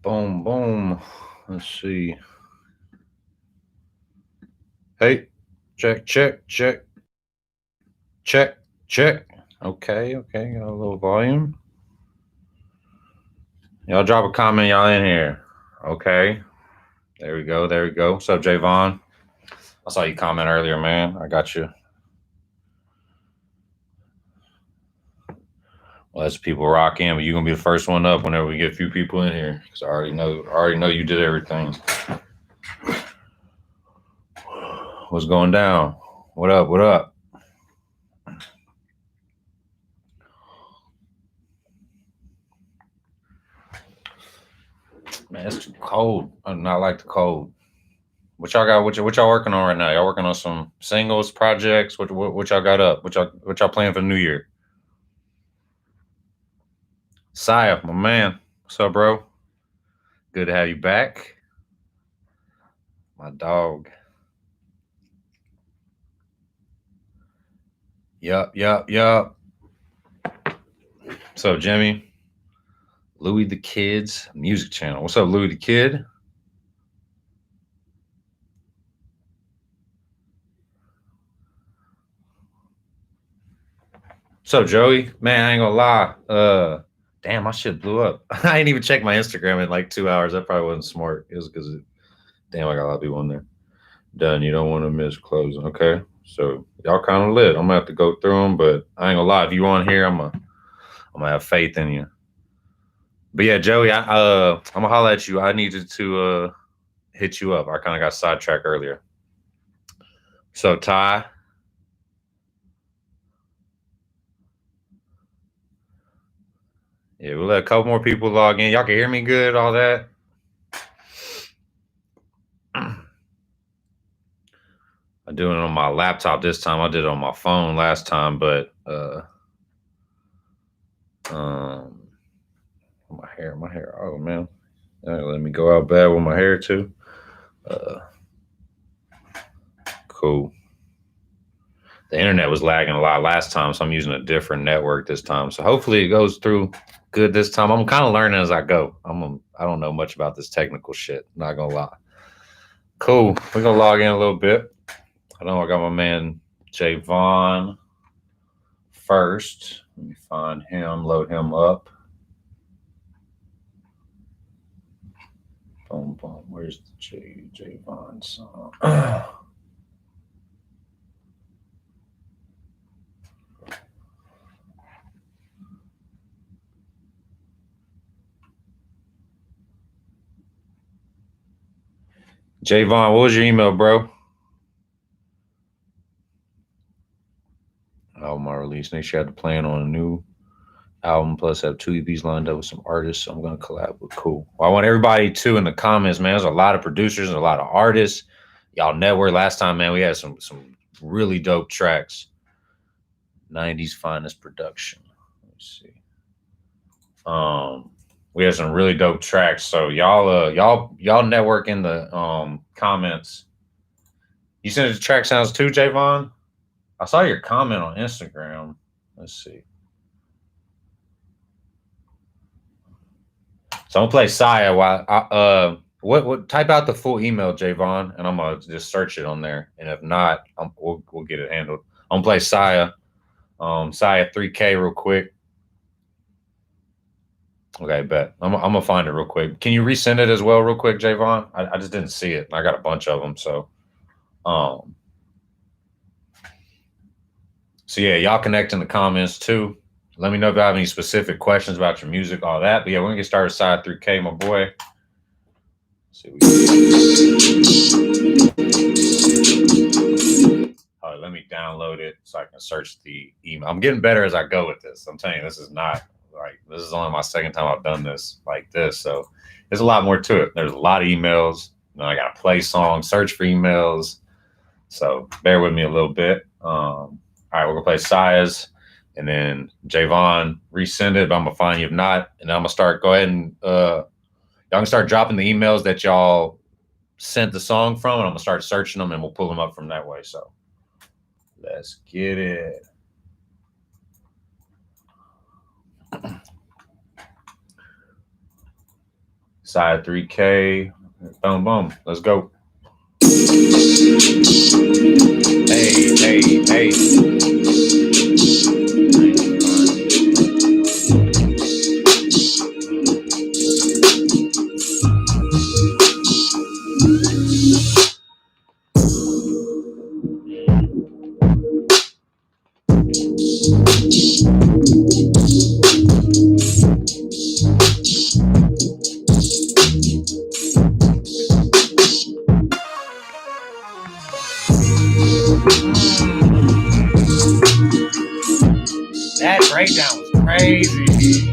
Boom, boom. Let's see. Hey, check, check, check, check, check. Okay. Got a little volume. Y'all drop a comment, y'all in here. Okay. There we go. What's up, Javon? I saw you comment earlier, man. I got you. Well, that's people rock in, but you're gonna be the first one up whenever we get a few people in here. Cause I already know you did everything. What's going down? What up? What up? Man, it's too cold. I do not like the cold. What y'all got? What y'all working on right now? Y'all working on some singles projects? What y'all got up? What y'all playing for New Year? Saya, my man, what's up, bro? Good to have you back, my dog. Yup. What's up, Jimmy? Louis the Kid's music channel. What's up, Louis the Kid? What's up, Joey? Man, I ain't gonna lie. Damn, my shit blew up. I ain't even checked my Instagram in like 2 hours. That probably wasn't smart. It was because, damn, I got a lot of people on there. Done. You don't want to miss closing. Okay. So y'all kind of lit. I'm gonna have to go through them, but I ain't gonna lie. If you on here, I'm gonna have faith in you. But yeah, Joey, I'm gonna holler at you. I needed to hit you up. I kind of got sidetracked earlier. So Ty, yeah, we'll let a couple more people log in. Y'all can hear me good, all that. I'm doing it on my laptop this time. I did it on my phone last time, but um my hair. Oh man, let me go out bad with my hair too. Uh, cool. The internet was lagging a lot last time, so I'm using a different network this time. So hopefully it goes through good this time. I'm kind of learning as I go. I don't know much about this technical shit. Not gonna lie. Cool. We're gonna log in a little bit. I know I got my man Javon first. Let me find him. Load him up. Boom, boom. Where's the Javon song? Javon, what was your email, bro? Album I released. Next year I had to plan on a new album, plus have two EPs lined up with some artists I'm gonna collab with. Cool. Well, I want everybody too in the comments, man. There's a lot of producers and a lot of artists. Y'all network last time, man. We had some really dope tracks. 90s finest production. Let's see. We had some really dope tracks. So y'all network in the comments. You sent it to Track Sounds too, Javon? I saw your comment on Instagram. Let's see. So I'm gonna play Saya while what type out the full email, Javon, and I'm gonna just search it on there. And if not, we'll get it handled. I'm gonna play Saya, Saya 3K real quick. Okay, bet. I'm gonna find it real quick. Can you resend it as well, real quick, Javon? I just didn't see it. I got a bunch of them, so um, so yeah, y'all connect in the comments too. Let me know if you have any specific questions about your music, all that. But yeah, we're gonna get started. Side 3K, my boy. Let's see. Let me download it so I can search the email. I'm getting better as I go with this. I'm telling you, this is not like this is only my second time I've done this like this. So there's a lot more to it. There's a lot of emails. I got to play songs, search for emails. So bear with me a little bit. All right, we're gonna play Sias, and then Javon resend it. But I'm gonna find you if not, and then I'm gonna start. Go ahead and y'all can start dropping the emails that y'all sent the song from, and I'm gonna start searching them, and we'll pull them up from that way. So let's get it. Side 3K. Boom, boom. Let's go. Hey, hey, hey. That breakdown was crazy.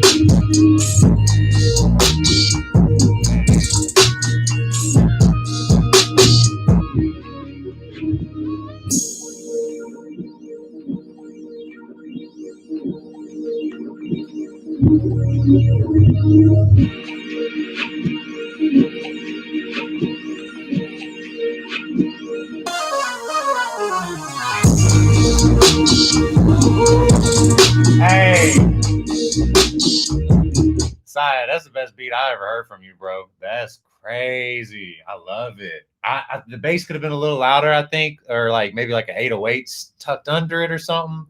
Hey, Saya, that's the best beat I ever heard from you, bro. That's crazy. I love it. The bass could have been a little louder, I think, or like maybe like an 808 tucked under it or something.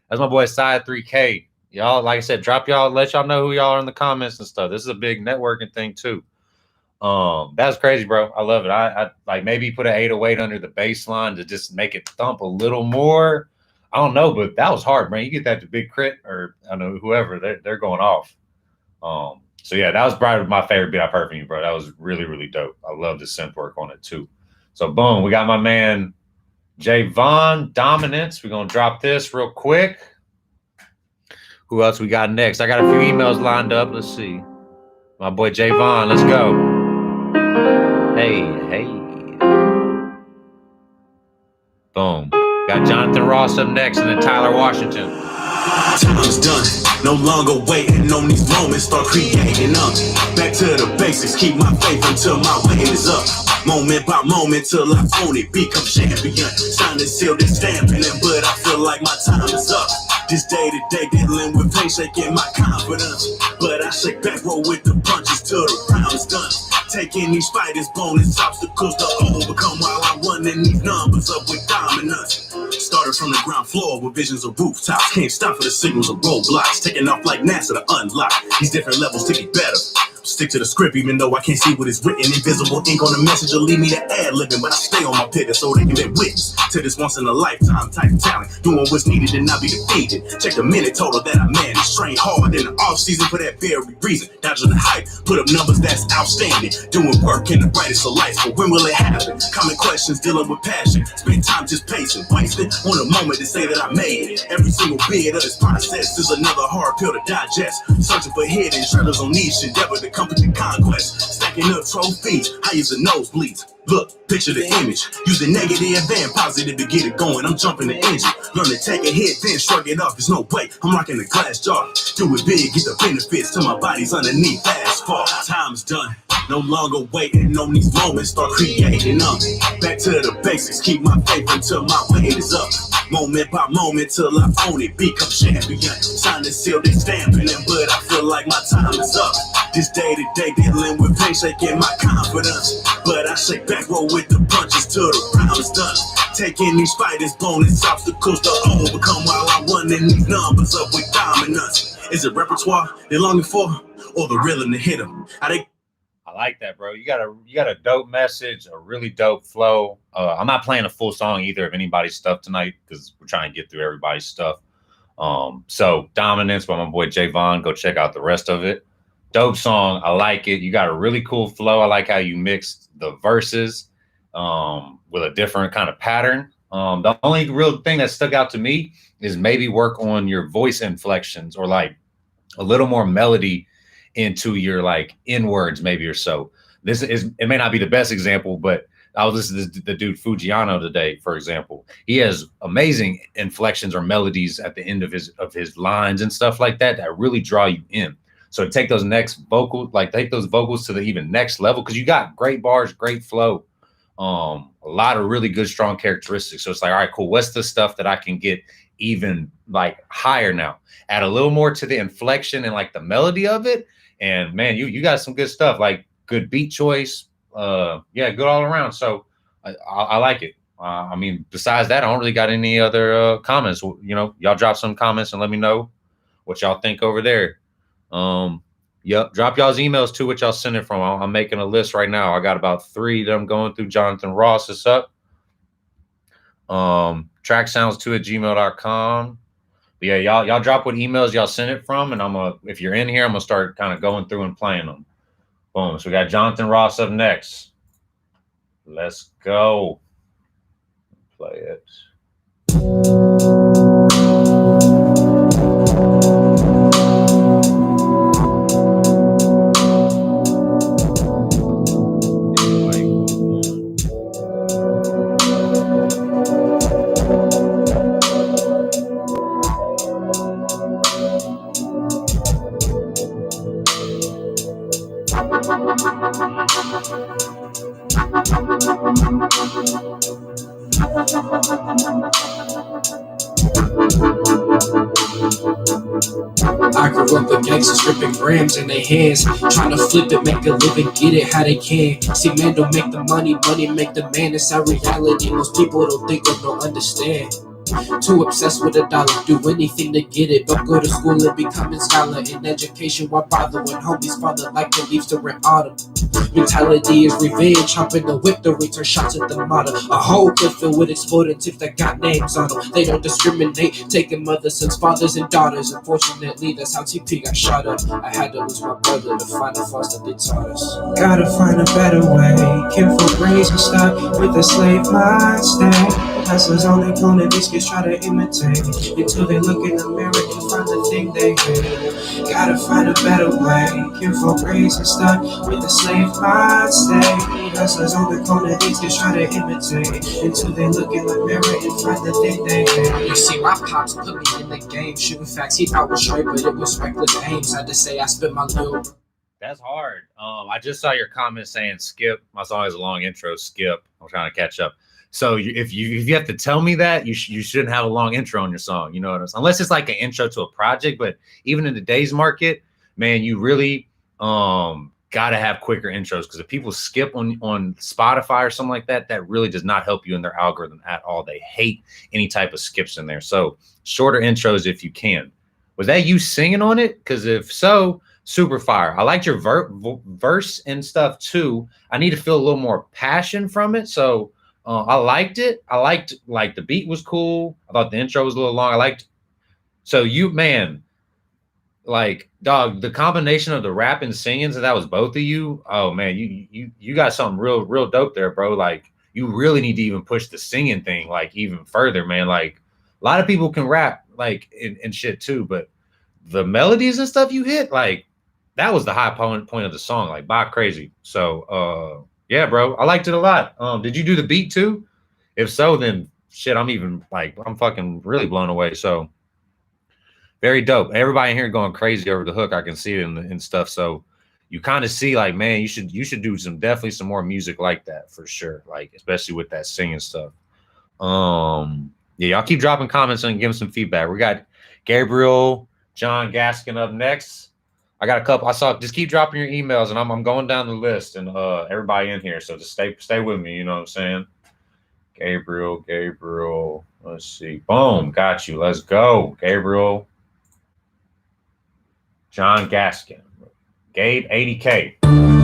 That's my boy Saya 3K. Y'all, like I said, drop y'all, let y'all know who y'all are in the comments and stuff. This is a big networking thing too. That's crazy, bro. I love it. I like maybe put an 808 under the bass line to just make it thump a little more. I don't know, but that was hard, man. You get that to Big Crit or I don't know whoever, they're going off. So yeah, that was probably my favorite beat I've heard from you, bro. That was really, really dope. I love the synth work on it too. So boom, we got my man Javon Dominance. We're gonna drop this real quick. Who else we got next? I got a few emails lined up. Let's see. My boy Javon, let's go. Hey, hey. Boom. Got Jonathan Ross up next and then Tyler Washington. Time's done. No longer waiting on these moments, start creating them. Back to the basics, keep my faith until my weight is up. Moment by moment till I own it, become champion. Sign and seal this stamping it, but I feel like my time is up. This day to day dealing with pain, shaking my confidence. But I shake back, roll with the punches till the round is done. Taking these fighters, bonus obstacles to overcome while I'm running these numbers up with dominance. Started from the ground floor with visions of rooftops. Can't stop for the signals of roadblocks. Taking off like NASA to unlock these different levels to get better. Stick to the script even though I can't see what is written. Invisible ink on the message will lead me to ad-libbing, but I stay on my pivot so they can be witness to this once in a lifetime type of talent. Doing what's needed and not be defeated. Check the minute total that I managed. Train hard in the off season for that very reason. Dodging the hype, put up numbers that's outstanding. Doing work in the brightest of lights, but when will it happen? Common questions, dealing with passion. Spend time just pacing, wasting on a moment to say that I made it. Every single bit of this process is another hard pill to digest. Searching for hidden treasures on niche endeavor to complete conquest. Stacking up trophies, high as the nosebleeds. Look, picture the image. Using negative and positive to get it going. I'm jumping the engine. Learn to take a hit, then shrug it off. There's no way. I'm rocking the glass jar. Do it big, get the benefits till my body's underneath asphalt. Time's done. No longer waiting on these moments, start creating them. Back to the basics, keep my faith until my weight is up. Moment by moment till I own it, become champion. Sign and seal, they stamping it, but I feel like my time is up. This day to day dealing with pain, shaking my confidence. But I shake back, roll with the punches till the round is done. Taking these fighters, bonus obstacles to overcome while I'm running these numbers up with dominance. Is it repertoire they're longing for, or the rhythm to hit them? I like that, bro. You got a dope message, a really dope flow. I'm not playing a full song either of anybody's stuff tonight because we're trying to get through everybody's stuff. So Dominance by my boy Javon. Go check out the rest of it. Dope song. I like it. You got a really cool flow. I like how you mixed the verses with a different kind of pattern. The only real thing that stuck out to me is maybe work on your voice inflections or like a little more melody into your like in words maybe or so. This is, it may not be the best example, but I was listening to the dude Fujiano today, for example. He has amazing inflections or melodies at the end of his lines and stuff like that that really draw you in. So to take those next vocals, like take those vocals to the even next level, because you got great bars, great flow, a lot of really good, strong characteristics. So it's like, all right, cool. What's the stuff that I can get even like higher now? Add a little more to the inflection and like the melody of it. And man, you got some good stuff. Like good beat choice. Yeah, good all around. So I like it. I mean, besides that, I don't really got any other comments. Y'all drop some comments and let me know what y'all think over there. Yep, drop y'all's emails too, what y'all send it from. I'm making a list right now. I got about 3 that I'm going through. Jonathan Ross is up. Tracksounds2@gmail.com. But yeah, y'all drop what emails y'all send it from, and if you're in here, I'm gonna start kind of going through and playing them. Boom. So we got Jonathan Ross up next. Let's go. Play it. I grew up with gangsters stripping grams in their hands, trying to flip it, make a living, get it how they can. See, man don't make the money, money make the man. It's our reality. Most people don't think or don't understand. Too obsessed with a dollar, do anything to get it, but go to school and become a scholar. In education, why bother when homies father like the leaves to rent autumn? Mentality is revenge, hopping the whip to return shots at the mother. A whole clip filled with exploding tips that got names on them. They don't discriminate, taking mothers, sons, fathers, and daughters. Unfortunately, that's how TP got shot up. I had to lose my brother to find the force that they taught us. Gotta find a better way. Careful brains are stuck with the slave mindset. Hustlers only gonna these kids try to imitate until they look in the mirror and find the thing they hate. Gotta find a better way. Careful brains are stuck with the slave mindset. Hustlers only gonna these kids try to imitate until they look in the mirror and find the thing they hate. You see, my pops put me in the game, shooting facts. He thought was straight, but it was reckless aims. Had to say I spit my little. That's hard. I just saw your comment saying skip. My song has a long intro. Skip. I'm trying to catch up. So if you have to tell me that, you shouldn't have a long intro on your song. You know what I'm saying? Unless it's like an intro to a project. But even in today's market, man, you really gotta have quicker intros, because if people skip on Spotify or something like that, that really does not help you in their algorithm at all. They hate any type of skips in there. So shorter intros if you can. Was that you singing on it? Because if so, super fire. I liked your verse and stuff too. I need to feel a little more passion from it. So I liked it. I liked, like, the beat was cool. I thought the intro was a little long. So you, man, like, dog, the combination of the rap and singing, so that was both of you. Oh man, you got something real dope there, bro. Like, you really need to even push the singing thing like even further, man. Like, a lot of people can rap like and shit too, but the melodies and stuff you hit, like, that was the high point of the song, like, by crazy. So yeah, bro, I liked it a lot. Did you do the beat too? If so, then shit, I'm fucking really blown away. So very dope. Everybody in here going crazy over the hook. I can see it in stuff. So you kind of see, like, man, you should do definitely some more music like that for sure. Like, especially with that singing stuff. Yeah, y'all keep dropping comments and give them some feedback. We got Gabriel John Gaskin up next. I got a couple. Just keep dropping your emails, and I'm going down the list, and everybody in here. So just stay with me. You know what I'm saying? Gabriel. Let's see. Boom. Got you. Let's go. Gabriel John Gaskin. Gabe 80K. Boom.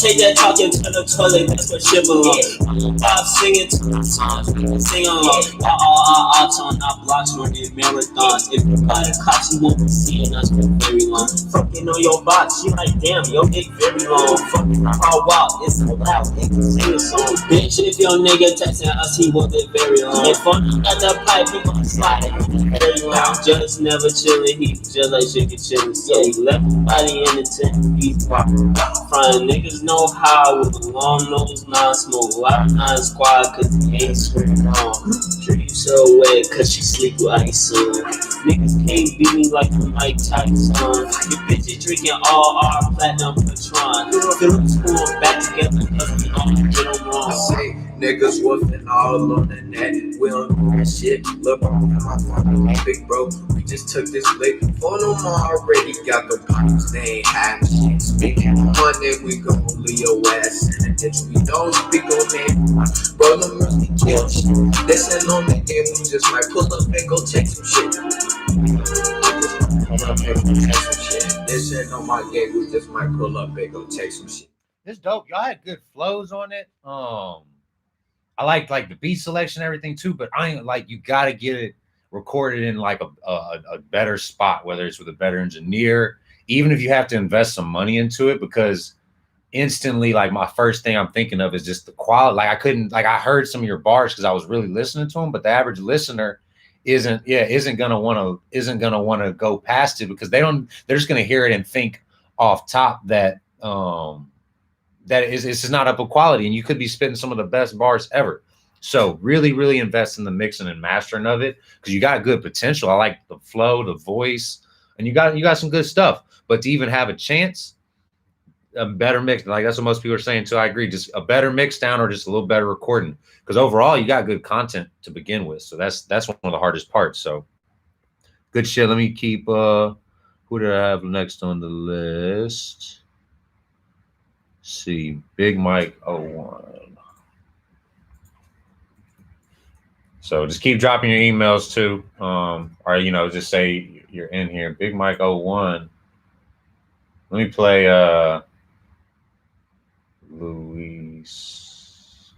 Take that talk into the toilet, that's what shit belong. I'm singing to the songs, sing along. All on our blocks, running marathons. If you buy the cops, you won't be seeing us for very long. Fucking on your box, you like, damn, your dick very long. Fucking crawl walk, it's so loud, it can sing a song. Bitch, if your nigga texting us, he won't live very long. If I'm at the pipe, he gon' slide it very long. Just never chillin', he just like chicken chillin'. So he left the body in the tent, he's poppin'. front. Niggas know how with a long nose, non-smoke. A lot of non-squad cause they ain't screaming on. Drink so wet cause she sleep with ice on. Niggas can't beat me like the Mike Tyson. Your bitches drinking all our platinum Patron. Fill the school back together cause we all get them wrong. I say niggas wolfing all on the net. We don't do that shit. Look, my fucking big bro. We just took this lick. For them already got the pockets. They ain't have shit. Speaking money, we gon' leave your ass in the ditch. We don't speak on name. Bro, them really kill shit. Listen on the game, we just might pull up and go take some shit. Listen on my game, we just might pull up and go take some shit. It's dope. Y'all had good flows on it. I like the beat selection and everything too, but I ain't like, you got to get it recorded in like a better spot, whether it's with a better engineer, even if you have to invest some money into it, because instantly, like, my first thing I'm thinking of is just the quality. Like, I heard some of your bars because I was really listening to them, but the average listener isn't gonna want to go past it, because they're just gonna hear it and think off top that it's just not up of quality, and you could be spitting some of the best bars ever. So really, really invest in the mixing and mastering of it, because you got good potential. I like the flow, the voice, and you got some good stuff. But to even have a chance, a better mix, like that's what most people are saying too. I agree, just a better mix down or just a little better recording, because overall you got good content to begin with. So that's one of the hardest parts. So good shit. Let me keep who did I have next on the list? See, Big Mike 01. So just keep dropping your emails too, or just say you're in here. Big Mike 01. Let me play Luis.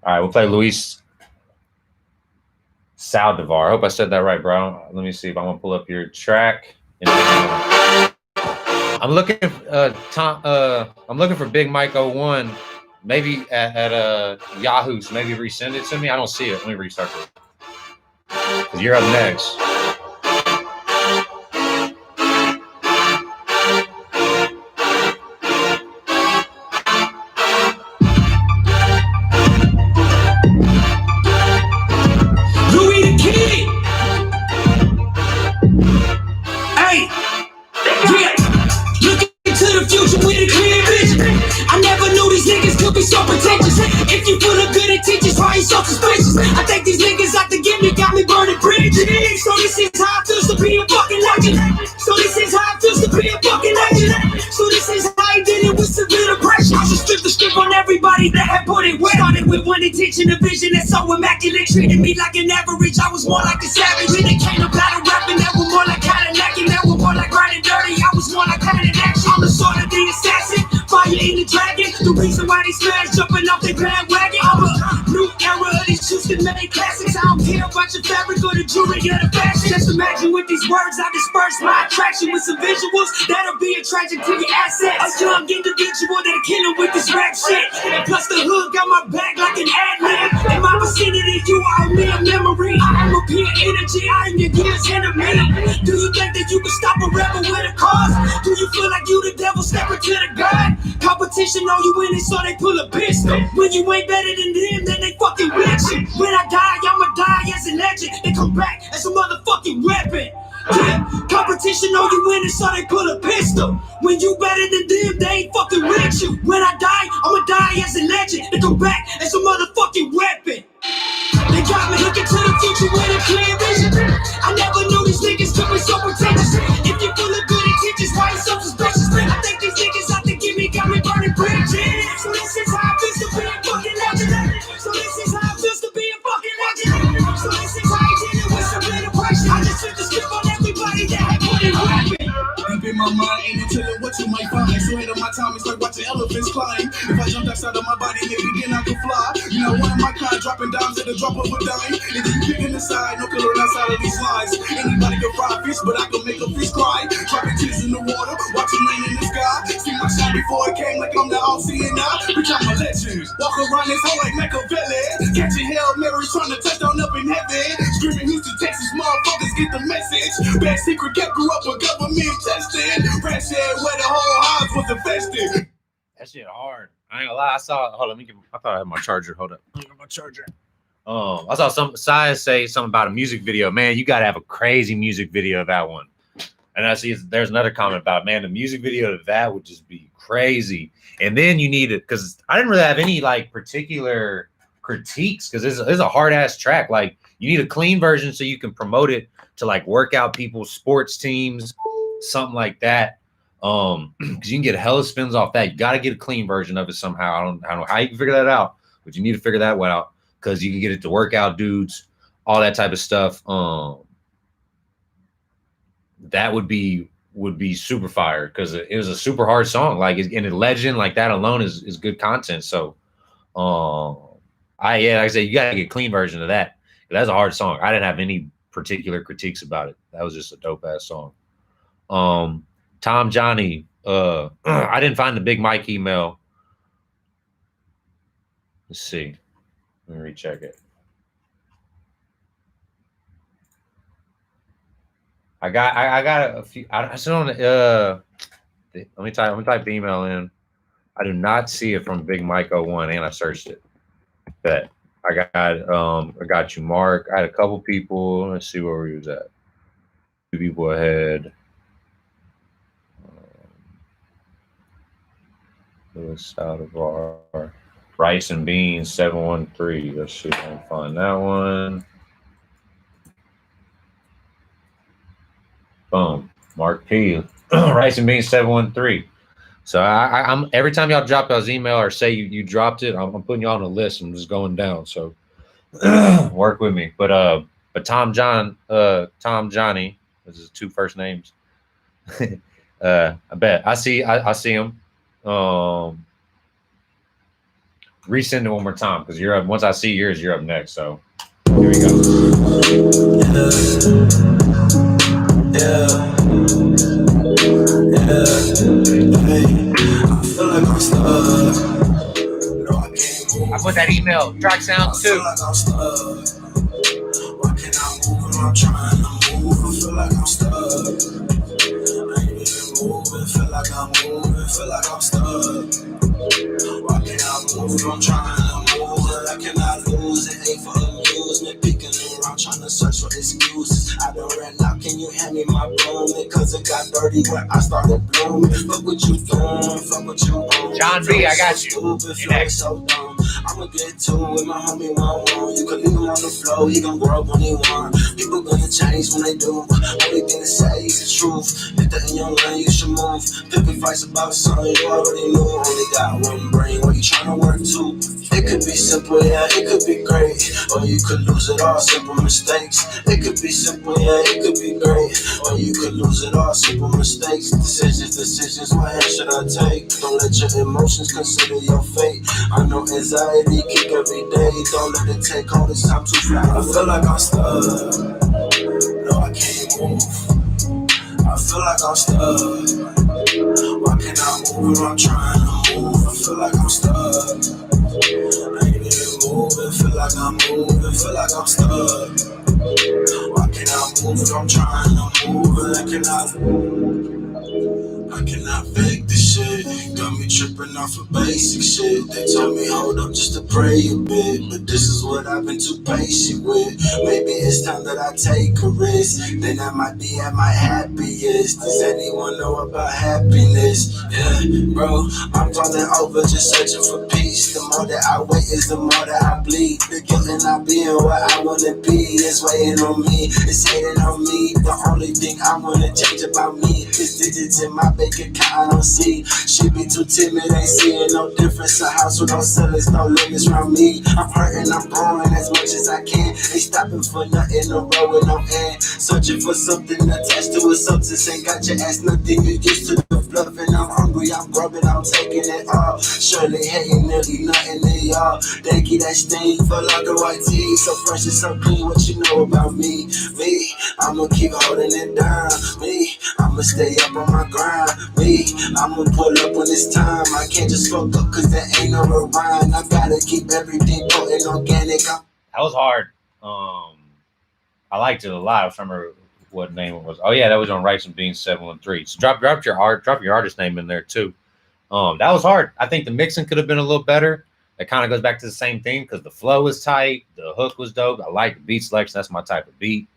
All right, we'll play Luis Saldivar. I hope I said that right, bro. Let me see if I'm gonna pull up your track. I'm looking for Big Mike 01, maybe at Yahoo. So maybe resend it to me. I don't see it. Let me restart it. Because you're up next. So pretentious. If you feel good at teachers, why you so suspicious? I think these niggas out to get me got me burning bridges. So this is how it feels to be a fucking legend. So this is how it feels to be a fucking legend. So this is how I did it with severe depression. I should strip the script on everybody that had put it wet. Started with one intention, a vision that's so immaculate. Treated me like an average, I was more like a savage. When it came to battle rapping, that was more like Cadillac, and that was more like grinding dirty. I was more like Planet Action. I'm the sort of the assassin, fire in the dragon. The reason why these fans jumping off their bandwagon. I'm a new era of these Houston made classics. I don't care about your fabric or the jewelry or the fashion. Just imagine with these words I disperse my attraction with some visuals that'll be attractive to your assets. A young individual that'll kill him with this rap shit. And plus the hood got my back like an ad-lib. In my vicinity, you are me a memory. I am a pure energy, I am your year's enemy. Do you think that you can stop a rebel with a cause? Do you feel like you the devil stepping to the God? Competition know you in it, so they pull a pistol. When you ain't better than them, then they fucking with you. When I die, I'ma die as a legend. They come back as a motherfucking weapon. Yeah, competition know you in it, so they pull a pistol. When you better than them, they ain't fucking with you. When I die, I'ma die as a legend. They come back as a motherfucking weapon. They got me looking to the future with a clear vision. I never knew these niggas could be so pretentious. If you feel good at teachers, why you so suspicious? I think these niggas out to get me got me burning bridges. So this is how it feels to be a fucking legend. So this is how it feels to be a fucking legend. So this is how I did it with some little pressure. I just took the script on everybody that had put it rapping. Deep in my mind, ain't no telling what you might find. So ahead of my time, it's like watching elephants climb. If I jumped outside of my body, maybe then I could fly. You know, one of my kind, dropping dimes at the drop of a dime. If you picking the side, no color outside of these lines. Anybody can fry fish, but I can make a fish cry. Dropping tears in the water, watching rain in the sky. See my shine before it came, like I'm the all-seeing eye. Bitch, I'm a legend. Walk around this hole like Machiavelli. Catching Hail Marys, trying to touch down up in heaven. Screaming Houston, Texas, motherfuckers get the message. bench. Bad secret kept grew up with government testing. Rat said where the whole house was invested. That shit hard. I ain't gonna lie. I saw. Hold on, let me get. I thought I had my charger. Hold up. Let me get my charger. I saw some size say something about a music video. Man, you gotta have a crazy music video of that one. And I see there's another comment about, man, the music video of that would just be crazy. And then you need it because I didn't really have any like particular critiques because it's a hard ass track. Like you need a clean version so you can promote it to like workout people's sports teams, something like that. Because you can get hella spins off that. You got to get a clean version of it somehow. I don't know how you can figure that out, but you need to figure that one out because you can get it to workout dudes, all that type of stuff. That would be super fire because it was a super hard song. Like in a legend like that alone is good content. So, like I said, you got to get a clean version of that. That's a hard song. I didn't have any particular critiques about it. That was just a dope ass song. Tom Johnny, I didn't find the Big Mike email. Let's see. Let me recheck it. I got a few. I still on let me type the email in. I do not see it from Big Mike 01 and I searched it. But I got you, Mark. I had a couple people. Let's see where we was at. 2 people ahead. Louis Saldivar. Rice and Beans 713. Let's see if I can find that one. Boom. Mark P. Rice and Beans 713. So I'm every time y'all drop y'all's email or say you dropped it, I'm putting y'all on a list. I'm just going down. So work with me. But Tom Johnny, this is 2 first names. I bet I see him. Resend it one more time because you're up. Once I see yours, you're up next. So here we go. Yeah. Hey, I feel like I'm stuck. No, I can't move. I put that email. Track sounds too. I feel like I'm stuck. Why can't I move when I'm trying to move? I feel like I'm stuck. I ain't even moving. Feel like I'm moving. Feel like I'm stuck. Why can't I move when I'm trying to move? I cannot lose. It ain't for amusement. Picking around trying to search for excuses. I done ran out. Can you hand me my broom? Cause it got dirty when I started blooming. Fuck what you doing, fuck what you want. John B, I got you. Stupid, so dumb. I'ma get to it, my homie won't want. You can leave him on the floor, he gon' grow up when he want. People gonna change when they do. Only thing to say is the truth. If that in your lane, you should move. Picking fights about something you already knew. Only got one brain, what you tryna work to? It could be simple, yeah, it could be great. Or you could lose it all, simple mistakes. It could be simple, yeah, it could be great. Or you could lose it all, simple mistakes. Decisions, what hand should I take? Don't let your emotions consider your fate. I know anxiety kick every day. Don't let it take all this time to fly. I feel like I'm stuck. No, I can't move. I feel like I'm stuck. Why can't I move when I'm trying to move? I feel like I'm stuck. I ain't even moving. Feel like I'm moving. Feel like I'm stuck. Why can't I move when I'm trying to move? I cannot fake this shit. Got me tripping off of basic shit. They told me hold up just to pray a bit, but this is what I've been too patient with. Maybe it's time that I take a risk. Then I might be at my happiest. Does anyone know about happiness? Yeah, bro, I'm falling over just searching for peace. The more that I wait is the more that I bleed. The guilt in not being what I wanna be is waiting on me. It's hating on me. The only thing I wanna change about me is digits in my bank account I don't see. She be too timid, ain't seeing no difference. A house with no ceilings, no limits around me. I'm hurting, I'm growing as much as I can. Ain't stopping for nothing, no road with no end. Searching for something attached to a substance. Ain't got your ass nothing, you used to the bluffing. I'm hungry, I'm grubbing, I'm taking it all. Surely hating nearly nothing to y'all. They keep that stain, feel like a white tea. So fresh and so clean, what you know about me? Me, I'ma keep holding it down. Me, I'ma stay up on my grind. Me, I'ma pull up when it's time. I can't just fuck up cause there ain't no rewind. I gotta keep everything potent organic. That was hard. I liked it a lot. I remember what name it was. Oh yeah, that was on Rice and Beans 713. So drop your artist name in there too. That was hard. I think the mixing could have been a little better. It kind of goes back to the same thing because the flow was tight, the hook was dope. I like the beat selection. That's my type of beat.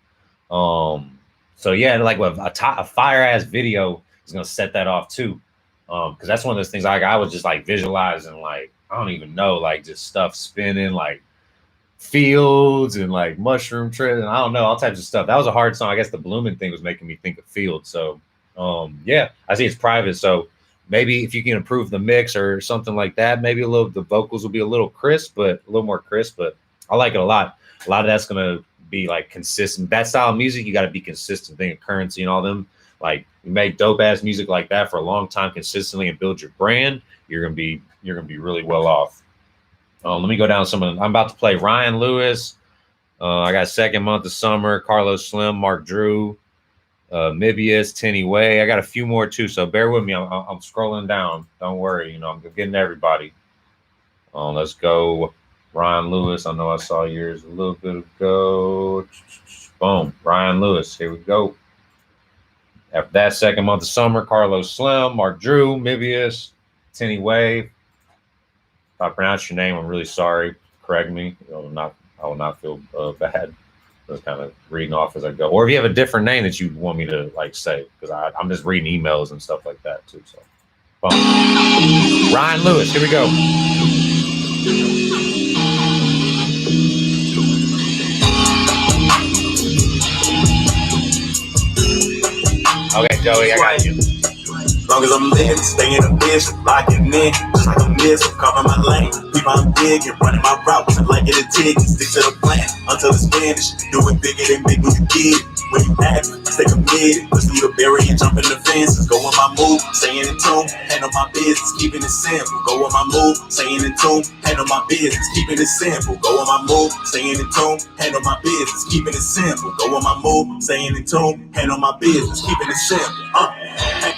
So yeah, like with a fire ass video is gonna set that off too. Because that's one of those things like I was just like visualizing, like I don't even know, like just stuff spinning, like fields and like mushroom trees, and I don't know, all types of stuff. That was a hard song. I guess the blooming thing was making me think of fields. So yeah, I see it's private. So maybe if you can improve the mix or something like that, maybe the vocals will be a little crisp, but a little more crisp. But I like it a lot. A lot of that's gonna be like consistent. That style of music, you got to be consistent. Think of Currency and all them. Like you make dope ass music like that for a long time consistently and build your brand, you're gonna be really well off. Let me go down some of them. I'm about to play Ryan Lewis. I got Second Month of Summer, Carlos Slim, Mark Drew, Mibius, Tenny Way. I got a few more too, so bear with me. I'm scrolling down. Don't worry, I'm getting to everybody. Let's go. Ryan Lewis. I know I saw yours a little bit ago. Boom. Ryan Lewis. Here we go. After that, Second Month of Summer, Carlos Slim, Mark Drew, Mibius, Tenny Way. If I pronounce your name, I'm really sorry. Correct me. I will not feel bad. Just kind of reading off as I go. Or if you have a different name that you want me to like say, because I'm just reading emails and stuff like that too. So, boom. Ryan Lewis. Here we go. Okay, Joey, I got you. Long as I'm living, stay in the bitch, locking in, just like a missile, cover my lane. People I'm digging, running my routes, like it a ticket, stick to the plan until it's finished. Do it bigger than big when you get it. When you act, stay committed, push through the barrier, jump in the fences, go on my move, staying in tune, handle my business, keeping it simple. Go on my move, staying in tune, handle my business, keeping it simple. Go on my move, staying in tune, handle my business, keeping it simple. Go on my move, staying in tune, handle my business, keeping it simple.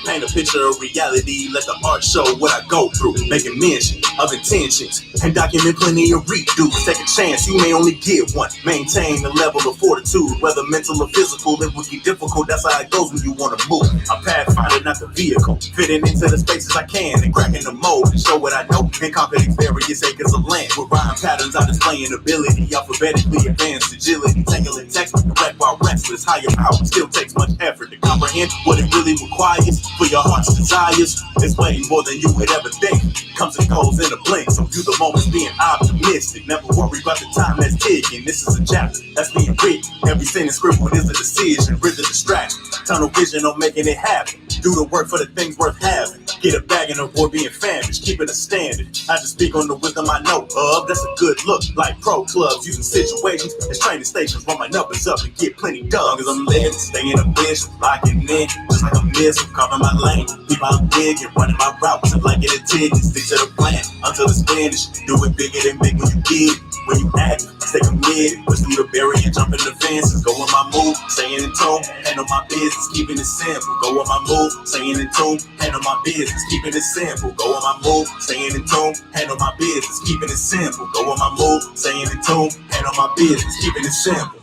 Paint a picture of reality, let the art show what I go through. Making mention of intentions and document plenty of redos. Take a chance, you may only get one. Maintain the level of fortitude, whether mental or physical. It would be difficult, that's how it goes when you want to move. I'm pathfinder, not the vehicle. Fitting into the spaces I can and cracking the mold and show what I know. And confidence various acres of land. With rhyme patterns, I displaying ability. Alphabetically advanced agility. Tangling text, direct while restless. Higher power still takes much effort to comprehend what it really requires for your heart's desires. It's way more than you would ever think. Comes and goes in a blink, so view the moments being optimistic. Never worry about the time that's ticking. This is a chapter that's being written. Every sentence scribbled is a decision, rid the distraction. Tunnel vision on making it happen. Do the work for the things worth having. Get a bag and avoid being famished. Keep it a standard. I just speak on the wisdom I know of. That's a good look, like pro clubs using situations as training stations. Run my numbers up and get plenty done. Long as I'm living, stay in a bitch, locking in, just like a missile, cover my lane. People I'm digging, running my routes, and like it a ticket. Stick to the plan until it's finished. Do it bigger than big when you get it. When you act, stay committed, push through the barrier, jump in the fences. Go on my move, staying in tune, handle my business, keeping it simple. Go on my move, staying in tune, handle my business, keeping it simple. Go on my move, staying in tune, handle my business, keeping it simple. Go on my move, staying in tune, handle my business, keeping it simple.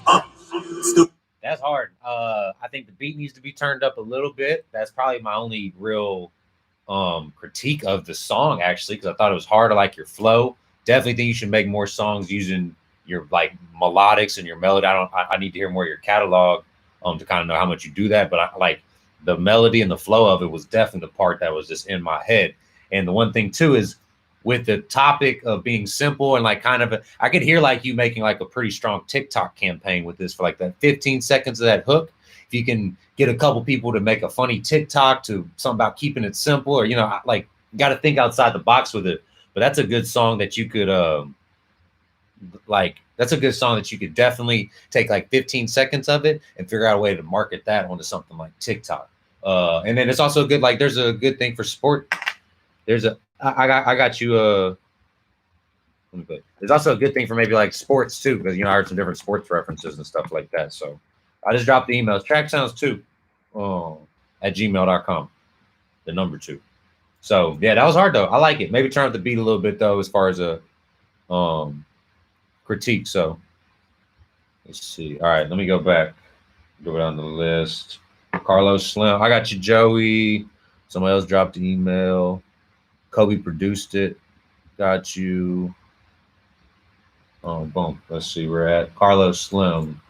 That's hard. I think the beat needs to be turned up a little bit. That's probably my only real critique of the song, actually, because I thought it was hard. I like your flow. Definitely think you should make more songs using your like melodics and your melody. I need to hear more of your catalog to kind of know how much you do that. But I like the melody and the flow of it was definitely the part that was just in my head. And the one thing too is with the topic of being simple and like kind of I could hear like you making like a pretty strong TikTok campaign with this for like that 15 seconds of that hook. If you can get a couple people to make a funny TikTok to something about keeping it simple, or like you got to think outside the box with it. But that's a good song that you could that's a good song that you could definitely take like 15 seconds of it and figure out a way to market that onto something like TikTok. And then it's also good, like there's a good thing for sport. I got you there's also a good thing for maybe like sports too, because I heard some different sports references and stuff like that. So I just dropped the emails. Tracksounds2 at gmail.com, the number 2. So yeah, that was hard though. I like it. Maybe turn up the beat a little bit though, as far as a critique. So let's see. All right, let me go back. Go down the list. Carlos Slim. I got you, Joey. Somebody else dropped the email. Kobe produced it. Got you. Oh, boom. Let's see. We're at Carlos Slim.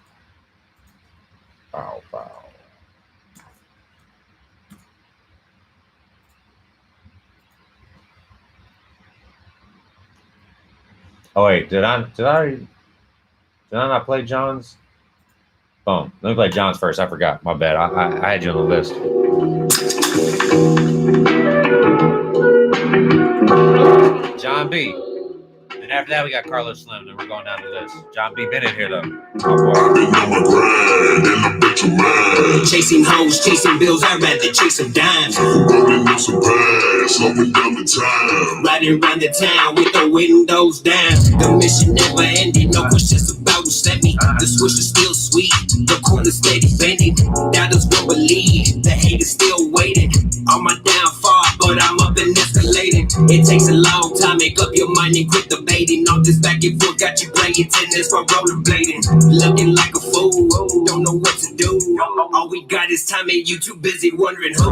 Wow. Oh wait, did I not play John's? Boom. Let me play John's first. I forgot. My bad. I had you on the list. John B. And after that, we got Carlos Slim. Then we're going down to this. John B. Bennett here, though. Chasing hoes, chasing bills, I'd rather chase some dimes. Rolling up some pads, slowing down the time. Riding around the town with the windows down. The mission never ended, no questions about who sent me. The switch is still sweet, the corner steady bending. Doubters won't believe, the hate is still waiting. On my downfall, but I'm up and escalating. It takes a long time, make up your mind and quit debating. All this back and forth got you playing tennis for rollerblading. Looking like a fool, don't know what to do. All we got is time and you too busy wondering who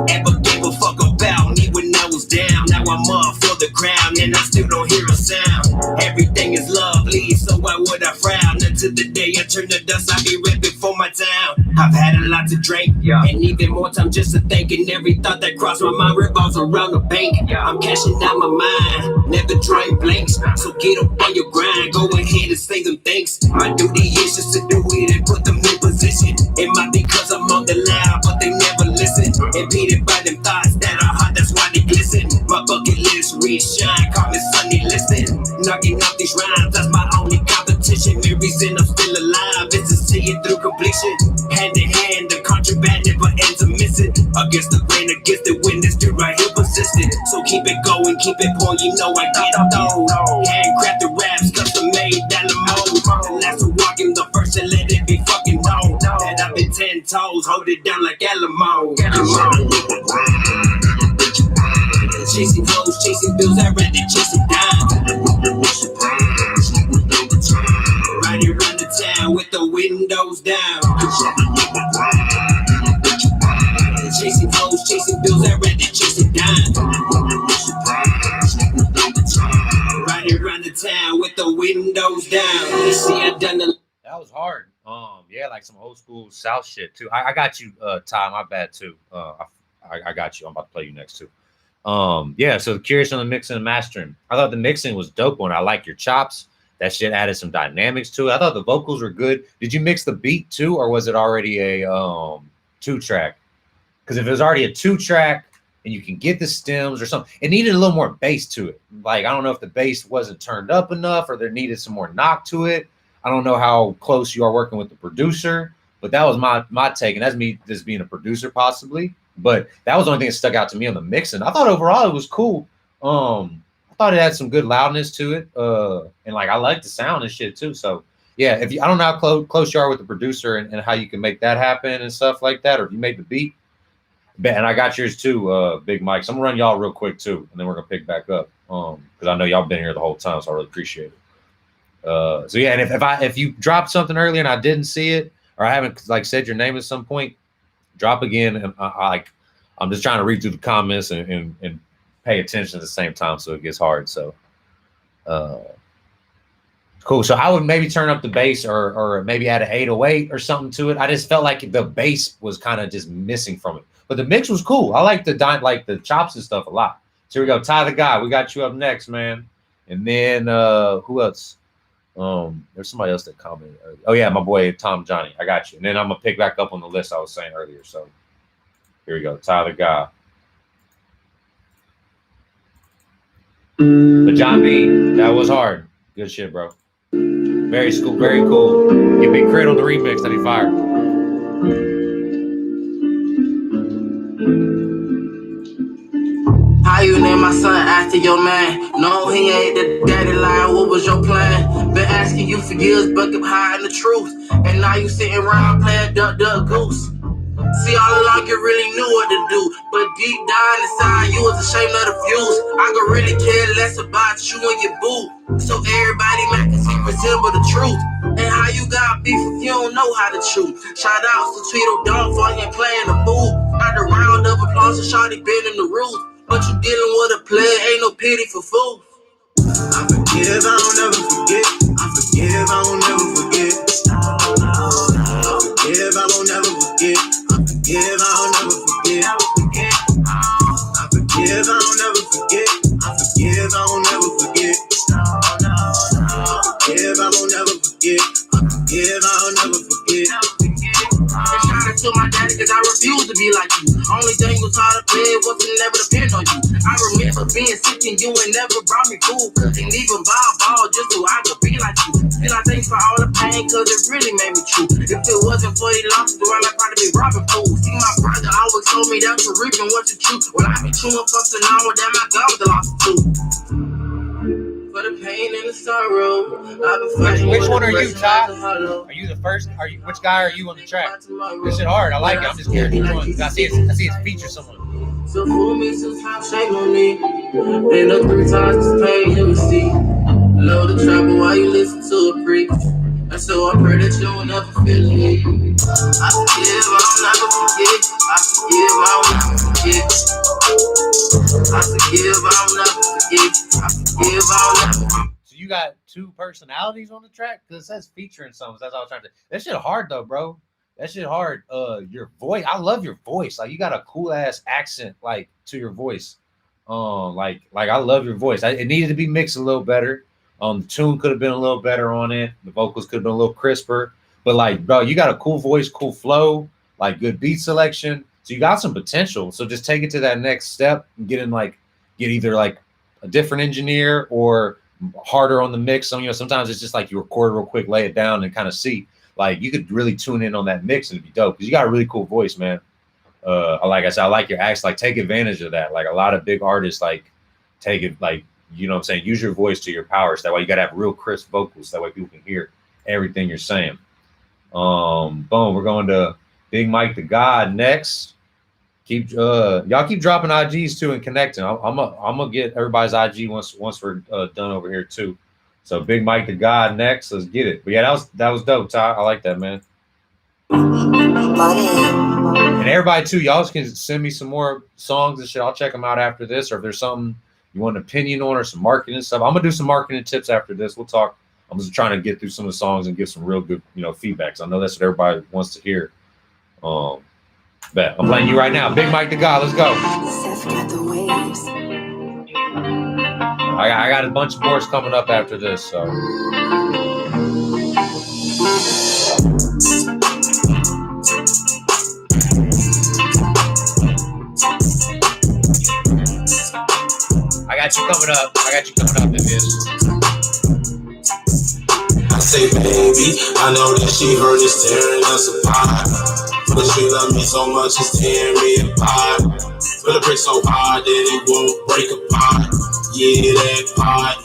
ever gave a fuck about me when I was down. Now I'm up for the crown and I still don't hear a sound. Everything is lovely, so why would I frown? Until the day I turn to dust, I be ripping for my town. I've had a lot to drink, and even more time just to think. And every thought that crossed my mind revolves around the bank. I'm cashing out my mind, never drawing blanks. So get up on your grind, go ahead and say them thanks. My duty is just to do it and put them in position. It might be cause I'm on the loud, but they never listen. Impeded by them thoughts that are hot, that's why they glisten. My bucket list reach shine, call me Sunny, listen. Knocking out these rhymes, that's my only competition. The reason I'm still alive is to see it through completion. Hand in hand, the contraband never ends up missing. Against the grain, against the wind, it's still right here persistent. So keep it going, keep it pouring, you know I get it though. Handcrafted raps, custom made, Alamo. The last to walk in, the first to let it be fucking known. And I've been 10 toes, hold it down like Alamo. Chasing hoes, chasing bills, I'd rather chase some dimes. Riding around the town with the windows down. Chasing hoes, chasing bills, I'd rather chase some dimes. Riding around the town with the windows down. You see, I done the. That was hard. Yeah, like some old school South shit too. I got you, Ty. My bad too. I got you. I'm about to play you next too. Yeah. So curious on the mixing and mastering. I thought the mixing was dope one. I like your chops. That shit added some dynamics to it. I thought the vocals were good. Did you mix the beat too, or was it already a 2-track? Because if it was already a 2-track and you can get the stems or something, it needed a little more bass to it. Like I don't know if the bass wasn't turned up enough or there needed some more knock to it. I don't know how close you are working with the producer, but that was my take, and that's me just being a producer possibly. But that was the only thing that stuck out to me on the mixing. I thought overall it was cool. I thought it had some good loudness to it, and like I like the sound and shit too. So yeah, if you, I don't know how close you are with the producer and how you can make that happen and stuff like that, or if you made the beat. And I got yours too, Big Mike. So I'm gonna run y'all real quick too, and then we're gonna pick back up because I know y'all been here the whole time, so I really appreciate it. So yeah, and if you dropped something earlier and I didn't see it, or I haven't like said your name at some point, drop again. And I'm just trying to read through the comments and pay attention at the same time, so it gets hard. So cool. So I would maybe turn up the bass or maybe add an 808 or something to it. I just felt like the bass was kind of just missing from it, but the mix was cool. I like the chops and stuff a lot. So here we go. Ty the Guy, we got you up next, man. And then who else? There's somebody else that commented. Oh yeah, my boy Tom Johnny. I got you. And then I'm gonna pick back up on the list I was saying earlier. So here we go. Ty the Guy. But John B, that was hard. Good shit, bro. Very cool. Very cool. Get Big Crit on the remix that he fired. How you name my son after your man? No, he ain't the daddy line. What was your plan? Been asking you for years, but kept hiding the truth. And now you sitting around playing duck, duck, goose. See, all along you really knew what to do, but deep down inside you was ashamed of the views. I could really care less about you and your boo, so everybody might can see resemble the truth. And how you got beef if you don't know how to chew. Shout out to Tweedledum for him playing the fool. Not a round of applause, so Shawty been in the roof, but you dealing with a player, ain't no pity for fools. I forgive, I don't never forget. I forgive, I don't never forget. I forgive, I don't never forget. I forgive, I don't never forget. I forgive, I don't never forget. I forgive, I don't never forget. I forgive, I don't never forget. I forgive, I don't never forget. And shout out to my daddy, cause I refuse to be like you. Only thing was hard to play was to never depend on you. I remember being sick and you ain't never brought me food. And even ball just so I could be like you. And I thank for all the pain, cause it really made me true. If it wasn't for these losses, the world I'd probably be robbing fools. See, my brother always told me that you're reaping what you chew. Well, I been chewing for so long, well, damn, I got the loss too. For the pain and the sorrow, I've been Which one are you, Ty? Are you the first? Are you? Which guy are you on the track? This shit hard. I like it. I'm just curious which one. I see it's feature someone. So fool me sometimes, shame on me. Ain't no 3 times this pain you will see. Load the trouble while you listen to a preach. And so I pray that you will never feel me. I forgive, I don't never forget. I forgive, I don't never forget. I forgive, I don't never forget. I forgive, I don't never forget. So you got 2 personalities on the track? Because it says featuring someone. That's all I was trying to. That shit hard though, bro. That shit hard. Your voice. I love your voice. Like you got a cool ass accent, like to your voice. Like I love your voice. It needed to be mixed a little better. The tune could have been a little better on it. The vocals could have been a little crisper. But like, bro, you got a cool voice, cool flow, like good beat selection. So you got some potential. So just take it to that next step and get either like a different engineer or harder on the mix. Sometimes it's just like you record real quick, lay it down, and kind of see. Like you could really tune in on that mix and it'd be dope because you got a really cool voice, man. Like I said, I like your accent. Like take advantage of that. Like a lot of big artists, like take it, like you know what I'm saying. Use your voice to your powers. That way you gotta have real crisp vocals. That way people can hear everything you're saying. Boom. We're going to Big Mike the God next. Y'all keep dropping IGs too and connecting. I'm gonna get everybody's IG once we're done over here too. So Big Mike the God next. Let's get it. But yeah, that was dope, Ty. I like that, man. And everybody too, y'all can send me some more songs and shit. I'll check them out after this. Or if there's something you want an opinion on or some marketing stuff, I'm gonna do some marketing tips after this. We'll talk. I'm just trying to get through some of the songs and give some real good, feedbacks. I know that's what everybody wants to hear. Bet I'm playing you right now. Big Mike the God. Let's go. I got a bunch of more coming up after this. So. I got you coming up. Vivian. I say, baby, I know that she heard us tearing us apart. But she love me so much, it's tearing me apart. But the brick so hard that it won't break apart. Yeah, that part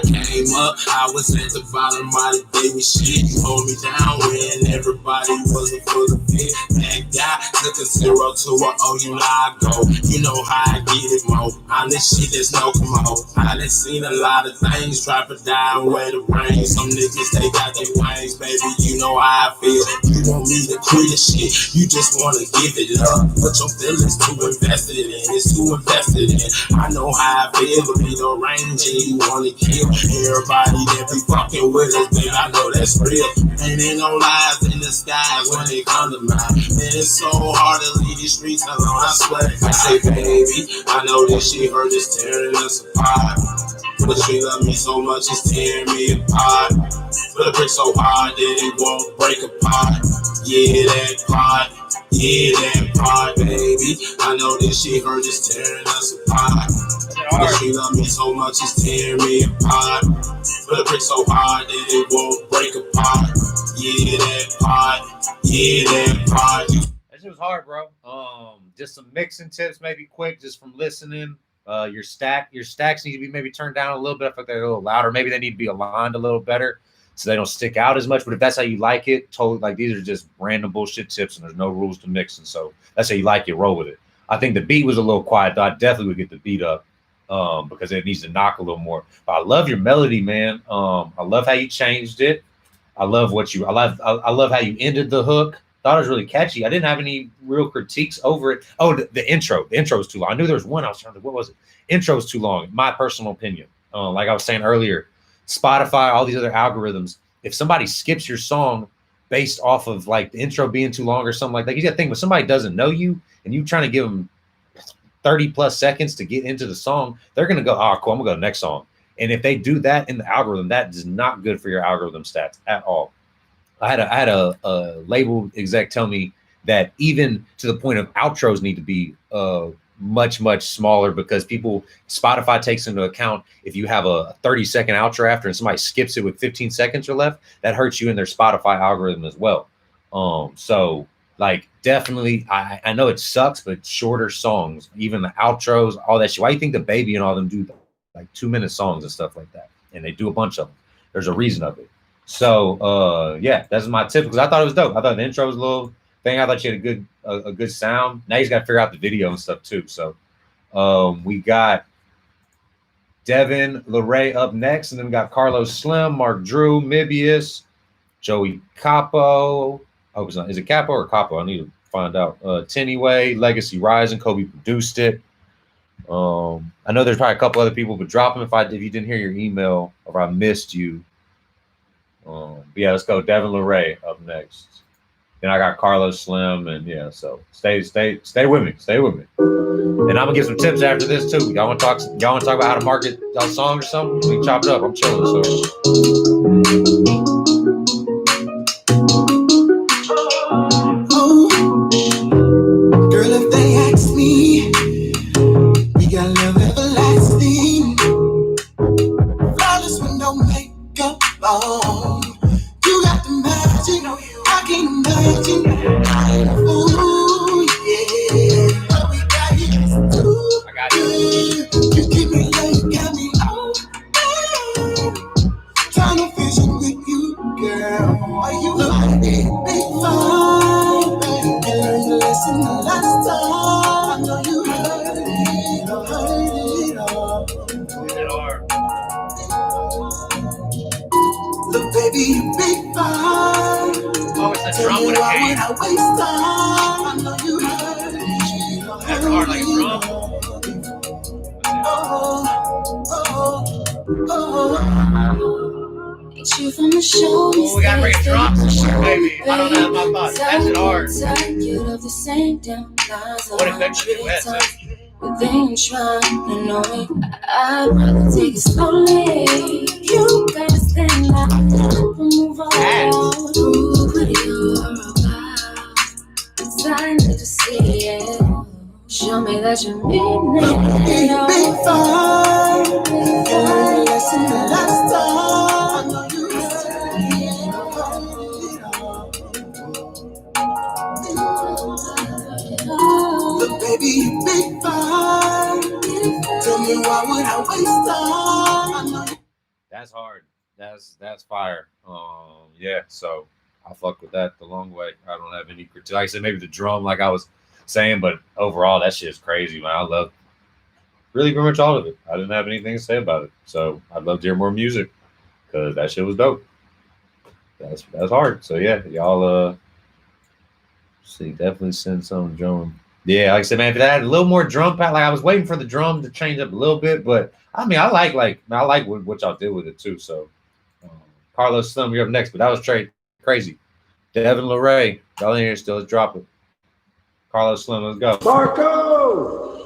came up. I was at the bottom of the baby shit. You hold me down when everybody wasn't full of it. That guy took a 0 to a O, you know I go. You know how I get it, mo. On this shit, there's no come on. I done seen a lot of things drop it down where the rain. Some niggas, they got their wings, baby. You know how I feel. You want me to quit the shit, you just wanna give it up. But your feelings too invested in, it's too invested in. I know how I feel, but be the range and you wanna kill everybody that be fucking with us, baby. I know that's real. And ain't no lies in the skies when it comes to mine. Man, it's so hard to leave these streets alone, I swear. I say, baby, I know that she heard us tearing us apart. But she love me so much, it's tearing me apart. But the brick so hard that it won't break apart. Yeah, that part, baby. I know that she heard us tearing us apart. But she love me so much, it's tearing me apart. But the brick so hard that it won't break apart. Yeah, that part. That shit was hard, bro. Just some mixing tips, maybe quick, just from listening. Your stacks need to be maybe turned down a little bit. I feel like they're a little louder. Maybe they need to be aligned a little better. so they don't stick out as much. But if that's how you like it, totally, like these are just random bullshit tips and there's no rules to mix. And so that's how you like it, roll with it. I think the beat was a little quiet, though. I definitely would get the beat up because it needs to knock a little more. But I love your melody, man. I love how you changed it. I love I love how you ended the hook. Thought it was really catchy. I didn't have any real critiques over it. Oh, the intro. The intro was too long. I knew there was one. I was trying to, what was it? Intro was too long. My personal opinion. Like I was saying earlier, Spotify, all these other algorithms, if somebody skips your song based off of like the intro being too long or something like that, you got to think when somebody doesn't know you and you trying to give them 30 plus seconds to get into the song, they're going to go, oh, cool, I'm going to go to the next song. And if they do that in the algorithm, that is not good for your algorithm stats at all. I had a label exec tell me that even to the point of outros need to be much smaller because Spotify takes into account if you have a 30-second outro after and somebody skips it with 15 seconds or left, that hurts you in their Spotify algorithm as well. So like definitely, I know it sucks, but shorter songs, even the outros, all that shit. Why do you think the Baby and all them do like 2-minute songs and stuff like that? And they do a bunch of them. There's a reason of it. So yeah, that's my tip because I thought it was dope. I thought the intro was a little thing. I thought you had a good sound. Now he's got to figure out the video and stuff too. So we got Devin LeRae up next, and then we got Carlos Slim, Mark Drew, Mibius, Joey Capo. Oh, is it Capo or Capo? I need to find out. Tennyway, Legacy Rising. Kobe produced it. I know there's probably a couple other people, but drop them if you didn't hear your email or I missed you. But yeah, let's go. Devin LeRae up next. Then I got Carlos Slim, and yeah, so stay with me. And I'm gonna give some tips after this too. Y'all want to talk about how to market y'all song or something? We can chop it up. I'm chilling. So. Girl, if they ask me, we got love everlasting. Flawless with no makeup on. You got the magic. I can imagine. Ooh, yeah. What we got here is too good. You keep me low, you got me on. Trying to vision with you, girl. Are you like big fun? You learned the lesson the last time. I know you heard it all. Look, baby, you big fun. Oh, it's a drum with a cane. I waste time. I know you heard it. That's hard like a drum. It's you from the show. Oh, we gotta bring drops and shit, baby. I don't know my thoughts. That's it hard. What if that shit wet? But they ain't trying to know me. I'd rather take it slowly. You gotta stand up and move on. Prove what you're about. 'Cause I need to see it. Show me that you mean it. Big fun. You lesson the last time. I know you Look, baby, you big fun. Tell me why would I waste time? That's hard. That's fire. Yeah. So I fuck with that the long way. I don't have any critique. Like I said, maybe the drum, like I was saying, but overall, that shit is crazy, man. I love really pretty much all of it. I didn't have anything to say about it, so I'd love to hear more music because that shit was dope. That's hard. So yeah, y'all see, definitely send some drum. Yeah, like I said, man, if it had a little more drum pat, like I was waiting for the drum to change up a little bit, but I mean, I like what y'all did with it too. So Carlos Slim, you're up next, but that was crazy. Devin LeRae, y'all in here still, let's drop it. Carlos Slim, let's go. Marco!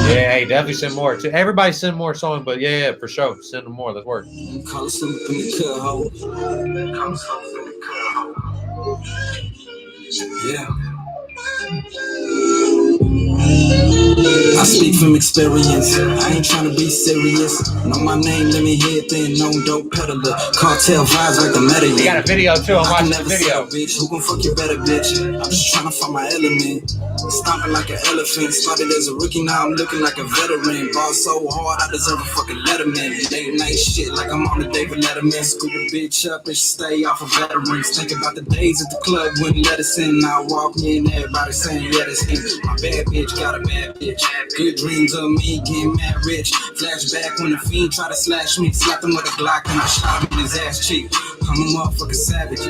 Yeah, hey, definitely send more. Everybody send more songs, but yeah, for sure. Send them more. Let's work. Call some from the cut hole. Yeah. I speak from experience. I ain't tryna be serious. Know my name, let me hear it then. No dope peddler. Cartel vibes like the Medellin. He got a video too. I'm watching the video. Bitch, who gon' fuck you better, bitch? I'm just tryna find my element. Stomping like an elephant. Started as a rookie, now I'm looking like a veteran. Ball so hard, I deserve a fucking letterman. Late night shit like I'm on the David Letterman. Scoop a bitch up and stay off of veterans. Think about the days at the club wouldn't let us in. Now walk in, everybody saying, yeah, that's him. My bad bitch got a bad bitch. Good dreams of me getting mad rich. Flashback when the fiend tried to slash me. Slapped him with a Glock and I shot him in his ass cheek. I'm a motherfucking savage.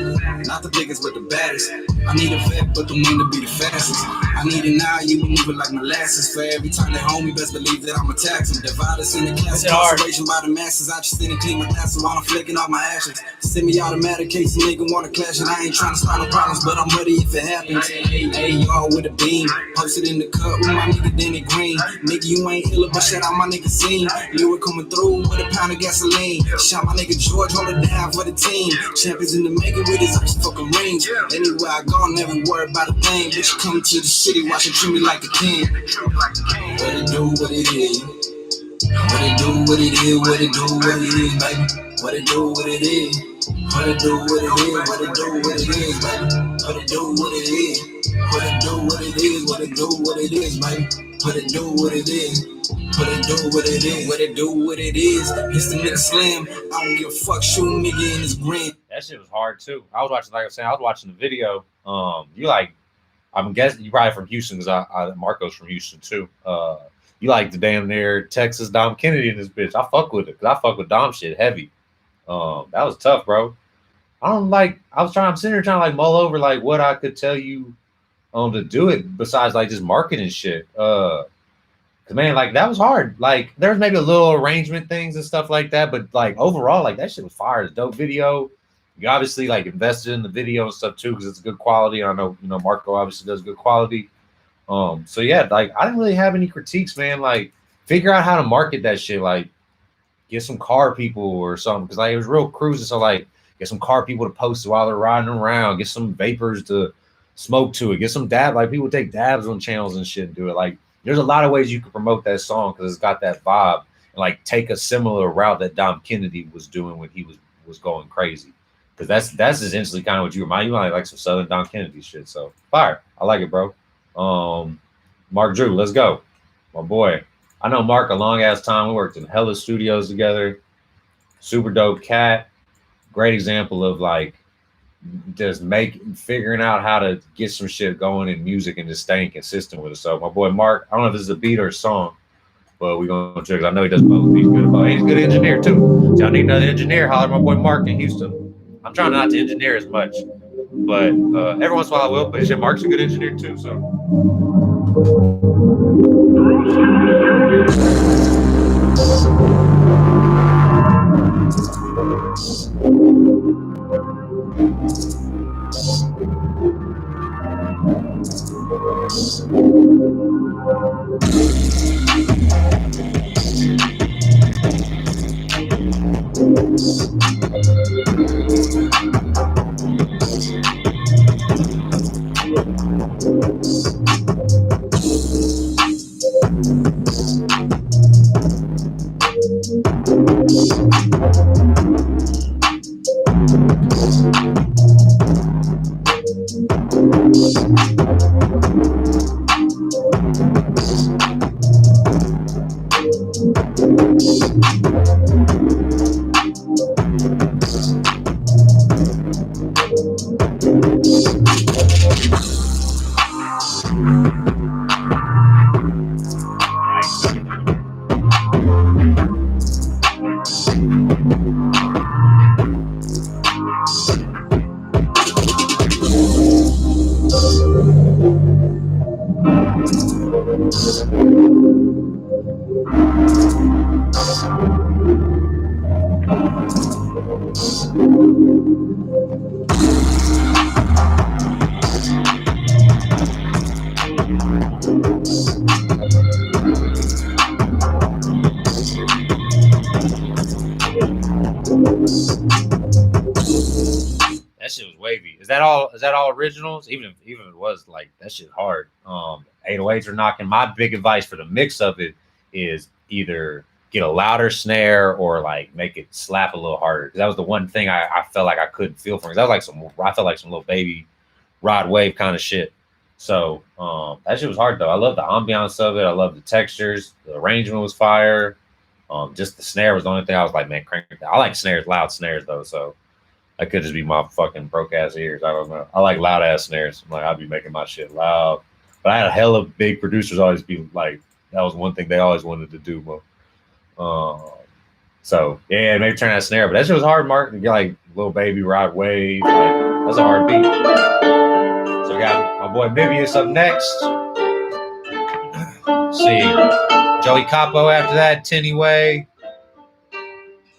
Not the biggest, but the baddest. I need a vet, but the one to be the fastest. I need it now, you will move it like molasses. For every time they hold me, best believe that I'm a tax. Divide us in the class, incarceration by the masses. I just didn't clean my glasses while I'm flicking off my ashes. Semi-automatic case, a nigga wanna clash, and I ain't trying to start no problems, but I'm ready if it happens. Hey, y'all with a beam, posted in the cut with my nigga Danny Green. Nigga, you ain't ill, but shut out my nigga scene. You were coming through with a pound of gasoline. Shot my nigga George, hold it down for the team. Champions in the making with his ice fucking rings. Anywhere I go, never worry about a thing. Bitch, come to the city, watch it treat me like a king. What it do, what it is. What it do, what it is, what it do, what it is, baby. What it do, what it is. What it do, what it is, what it do, what it is, baby. What it do, what it is. What it do, what it is, what it do, what it is, baby. What it do, what it is. What it do, what it is, what it do, what it is. It's the nigga Slim. I don't give a fuck, shoot nigga in his grin. That shit was hard too. I was watching, like I was saying, I was watching the video. You like, I'm guessing you probably from Houston because Marco's from Houston too. You like the damn near Texas Dom Kennedy in this bitch. I fuck with it because I fuck with Dom shit heavy. That was tough, bro. I'm sitting here trying to like mull over like what I could tell you to do it besides like just marketing shit. Cause man, like that was hard. Like there's maybe a little arrangement things and stuff like that, but like overall, like that shit was fire. It's a dope video. You obviously like invested in the video and stuff too because it's good quality. I know Marco obviously does good quality. So yeah, like I didn't really have any critiques, man. Like figure out how to market that shit. Like get some car people or something because like it was real cruising. So like get some car people to post it while they're riding around. Get some vapors to smoke to it. Get some dab. Like people take dabs on channels and shit and do it. Like there's a lot of ways you can promote that song because it's got that vibe and like take a similar route that Dom Kennedy was doing when he was going crazy. Because that's essentially kind of what you remind you like some Southern Dom Kennedy shit. So fire. I like it, bro. Mark Drew, let's go. My boy. I know Mark a long ass time. We worked in hella studios together. Super dope cat. Great example of like just figuring out how to get some shit going in music and just staying consistent with it. So my boy Mark, I don't know if this is a beat or a song, but we're gonna check it. I know he does both. He's good about it. He's a good engineer too. So I need another engineer. Holler at my boy Mark in Houston. I'm trying not to engineer as much, but every once in a while I will. But shit, Mark's a good engineer too. So. that shit was wavy. Is that all originals? Even if it was like that shit hard. 808s are knocking. My big advice for the mix of it is either get a louder snare or like make it slap a little harder. Because that was the one thing I felt like I couldn't feel from it. That was like I felt like some little baby Rod Wave kind of shit. So that shit was hard though. I love the ambiance of it. I love the textures. The arrangement was fire. Just the snare was the only thing I was like, man, crank it down. I like snares, loud snares though. So that could just be my fucking broke ass ears. I don't know. I like loud ass snares. I'm like, I'd be making my shit loud. But I had a hell of big producers always be like, that was one thing they always wanted to do. So yeah, maybe turn that snare. But that shit was hard, Mark. To get like little baby Rod Wave. Like, that's a hard beat. So we got my boy Bibius up next. See Joey Capo after that, Tenny Way.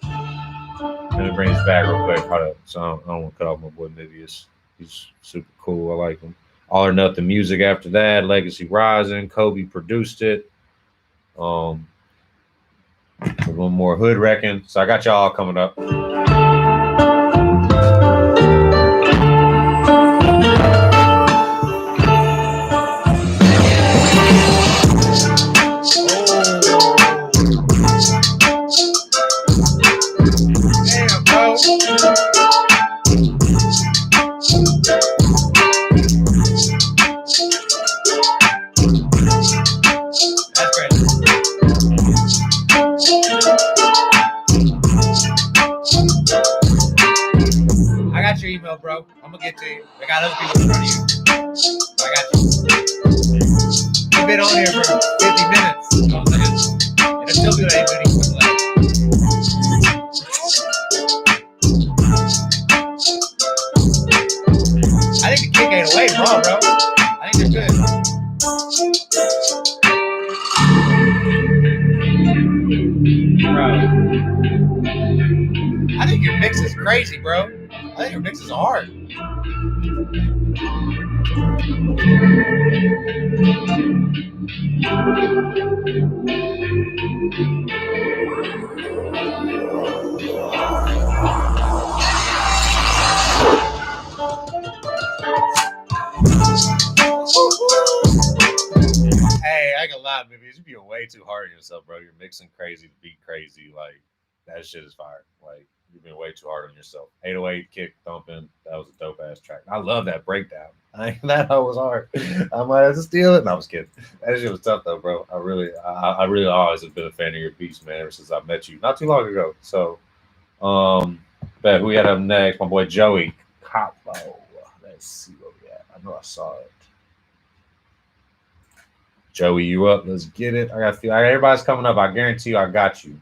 Let me bring this back real quick. Hold up. So I don't want to cut off my boy Bibius. He's super cool. I like him. All or Nothing Music after that. Legacy Rising. Kobe produced it. One more Hood Wrecking. So I got y'all coming up. Bro, I'm gonna get to you. I got other people in front of you. I got you. You've been on here for 50 minutes. You know what I'm saying? And it's still good. Ain't any left. I think the kick ain't away, bro. I think they're good. Bro, I think your mix is crazy, bro. I think your mix is hard. Hey, I ain't gonna lie, baby. You'd be way too hard on yourself, bro. You're mixing crazy to beat crazy. Like, that shit is fire. Like, you've been way too hard on yourself. 808 kick thumping. That was a dope ass track. I love that breakdown. That was hard. I might have to steal it. No, I was kidding. That shit was tough though, bro. I really always have been a fan of your beats, man, ever since I met you not too long ago. So, bet who we had up next? My boy Joey Capo. Let's see what we got. I know I saw it. Joey, you up? Let's get it. Everybody's coming up. I guarantee you, I got you.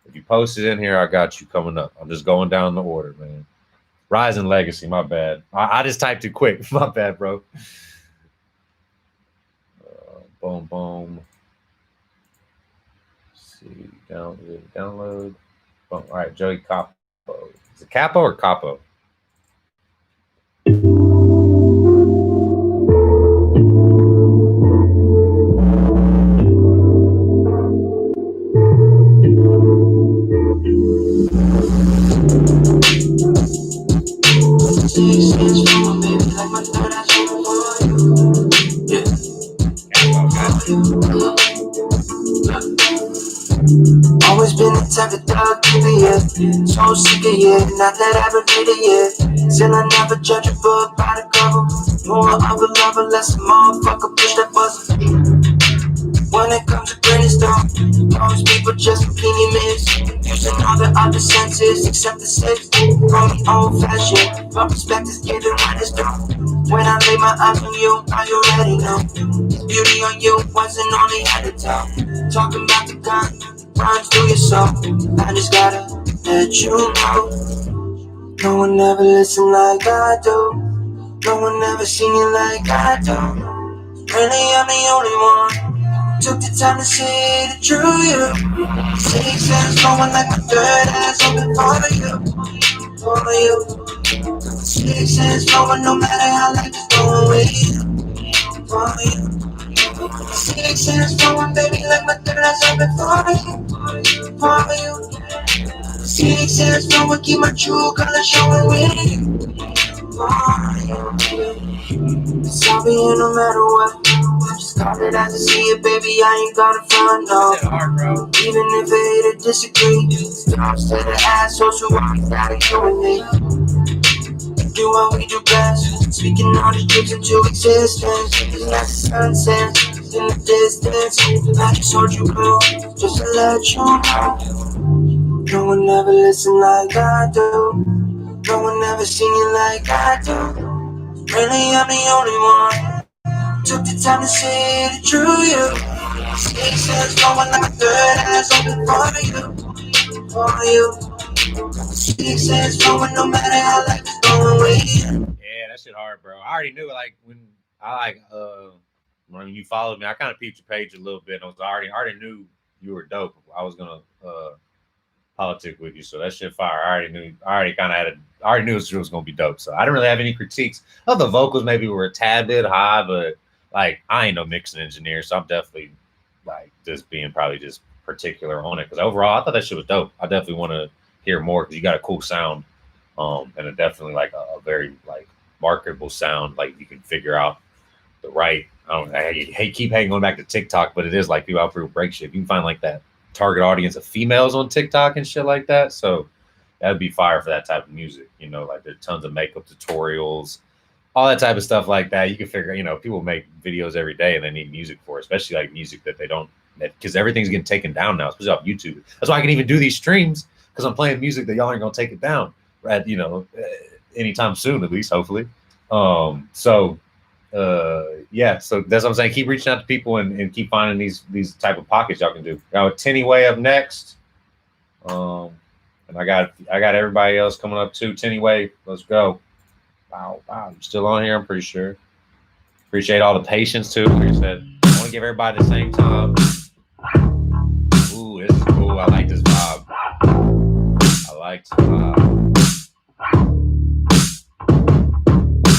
If you post it in here, I got you coming up. I'm just going down the order, man. Rising Legacy, my bad. I just typed it quick. My bad, bro. Boom, boom. Let's see, download. Boom. All right, Joey Capo. Is it Capo or Capo? Always been the type of dog to be, yeah. So sick of it, not that I regret it, yeah. Still I never judge a book by the cover. More of a lover, less a motherfucker, push that buzzer. When it comes to greatness, though, most people just opinion miss. Using all the other senses except the six. Call me old fashioned, but respect is given when it's done. When I lay my eyes on you, I already know. Beauty on you wasn't only at the top. Talking about the gun, runs through your soul. I just gotta let you know. No one ever listen like I do. No one ever seen you like I do. Really, I'm the only one. Took the time to see the true you. 6 cents flowing like my third eyes open for you. For you. 6 cents flowing no matter how life is going with you. For you. 6 cents flowing, baby, like my third eyes open for you. For you. 6 cents flowing, keep my true color showing with you. Cause I'll be here no matter what. Just call it as I see it, baby. I ain't got a front, no. Even if I hate or disagree, still I'm still the asshole, so I gotta you and me. Do what we do best, speaking all the dreams into existence. It's like the sunset in the distance. I just told you, bro, just to let you know. No one ever listen like I do. No one ever seen you like I do. Really, I'm the only one. Took the time to see the true you. 6 says no one like third eyes open for you. 6 says no one, no matter how life is going with you. Yeah, that shit hard, bro. I already knew, like, when you followed me, I kind of peeped your page a little bit. I already knew you were dope. I was gonna politic with you, so that shit fire. I already knew it was gonna be dope. So I didn't really have any critiques of the vocals. Maybe were a tad bit high, but like I ain't no mixing engineer, so I'm definitely like just being probably just particular on it. Because overall, I thought that shit was dope. I definitely want to hear more because you got a cool sound, and it definitely like a very like marketable sound. Like you can figure out the right. I keep going back to TikTok, but it is like people out for break shit. You can find like that target audience of females on TikTok and shit like that. So that would be fire for that type of music. You know, like there's tons of makeup tutorials, all that type of stuff like that. You can figure, people make videos every day and they need music for it, especially like music that they don't, because everything's getting taken down now, especially off YouTube. That's why I can even do these streams, because I'm playing music that y'all ain't gonna take it down at, anytime soon, at least, hopefully. Yeah, so that's what I'm saying. Keep reaching out to people and keep finding these type of pockets y'all can do. Got Tenny Way up next. And I got everybody else coming up too. Tenny Way, let's go. Wow, I'm still on here, I'm pretty sure. Appreciate all the patience too. Like I said, I want to give everybody the same time. Ooh, this is cool. I like this vibe.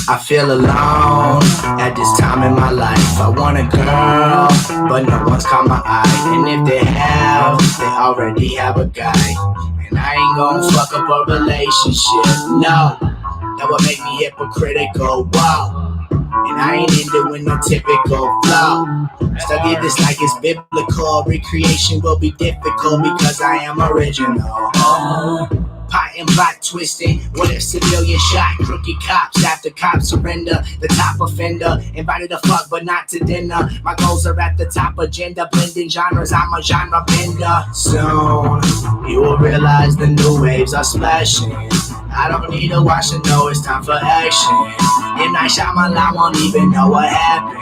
I feel alone at this time in my life. I want a girl, but no one's caught my eye. And if they have, they already have a guy. And I ain't gonna fuck up a relationship, no. That would make me hypocritical, wow. And I ain't into with no typical flow. Study this like it's biblical. Recreation will be difficult because I am original. Pot and plot twisting. What if civilian shot? Crooked cops after cops surrender. The top offender invited to fuck but not to dinner. My goals are at the top agenda. Blending genres, I'm a genre bender. Soon you will realize the new waves are splashing. I don't need to watch to know it's time for action. And I shot my line, won't even know what happened.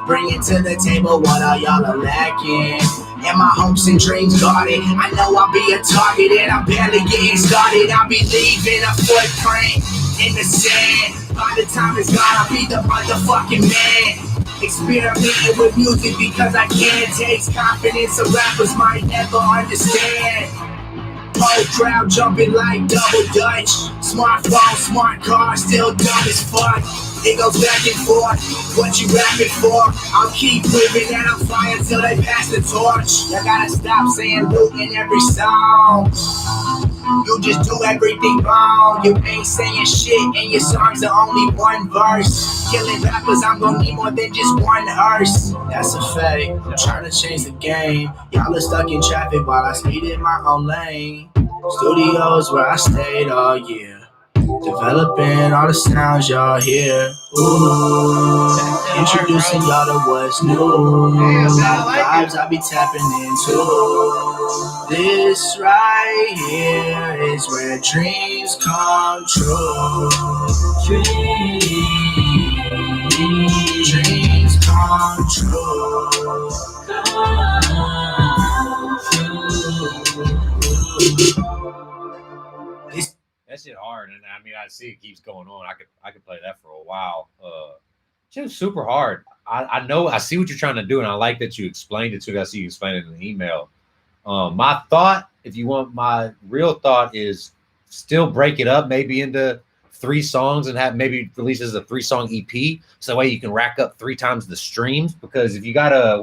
Bring it to the table, what all y'all are lacking. And my hopes and dreams guarded. I know I'll be a target and I'm barely getting started. I'll be leaving a footprint in the sand. By the time it's gone, I'll be the motherfucking man. Experimenting with music because I can't. Takes confidence of rappers might never understand. Whole crowd jumping like double dutch. Smartphone, smart car, still dumb as fuck. It goes back and forth. What you rapping for? I'll keep living and I'll fly until they pass the torch. You gotta stop saying Luke in every song. You just do everything wrong. You ain't saying shit and your songs are only one verse. Killing rappers, I'm gonna need more than just one hearse. That's a fact. I'm trying to change the game. Y'all are stuck in traffic while I speed in my own lane. Studios where I stayed all year. Developing all the sounds y'all hear. Ooh, introducing y'all to what's new. A lot of vibes I be tapping into. This right here is where dreams come true. Dreams come true. That shit hard, and I mean I see it keeps going on. I could play that for a while. Just super hard. I know I see what you're trying to do, and I like that you explained it to. I see you explained it in the email. My thought, if you want, my real thought is still break it up maybe into 3 songs and have maybe release as a 3-song EP, so that way you can rack up 3 times the streams. Because if you got a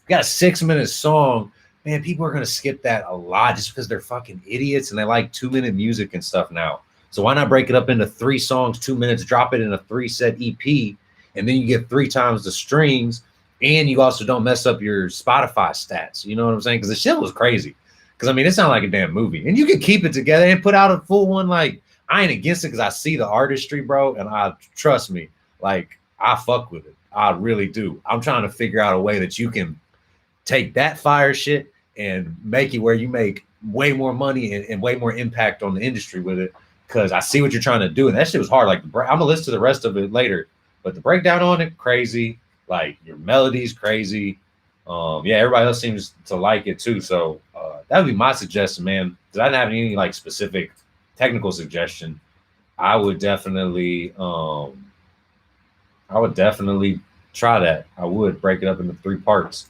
6-minute song, man, people are gonna skip that a lot just because they're fucking idiots and they like 2-minute music and stuff now. So why not break it up into 3 songs, 2 minutes, drop it in a 3-set EP, and then you get 3 times the streams, and you also don't mess up your Spotify stats. You know what I'm saying? Because the shit was crazy. Because I mean, it sounded like a damn movie, and you can keep it together and put out a full one. Like, I ain't against it because I see the artistry, bro, and I trust me, like, I fuck with it. I really do. I'm trying to figure out a way that you can take that fire shit and make it where you make way more money and way more impact on the industry with it. Because I see what you're trying to do, and that shit was hard. Like, I'm gonna listen to the rest of it later, but the breakdown on it, crazy. Like, your melody's crazy. Yeah, everybody else seems to like it too. So that would be my suggestion, man. Because I didn't have any like specific technical suggestion. I would definitely try that. I would break it up into 3 parts,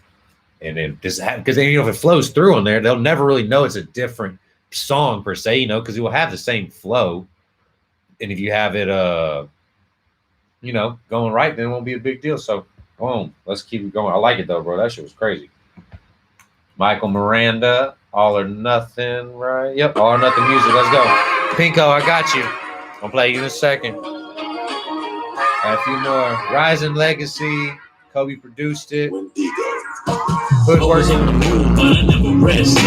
and then just because then, you know, if it flows through on there, they'll never really know it's a different song per se, you know, because it will have the same flow. And if you have it you know, going right, then it won't be a big deal. So boom, let's keep it going. I like it though, bro. That shit was crazy. Michael Miranda, All or Nothing, right? Yep, All or Nothing music. Let's go. Pinko, I got you. I'll play you in a second. Got a few more. Rising Legacy. Kobe produced it. Always on the move, but I never rest.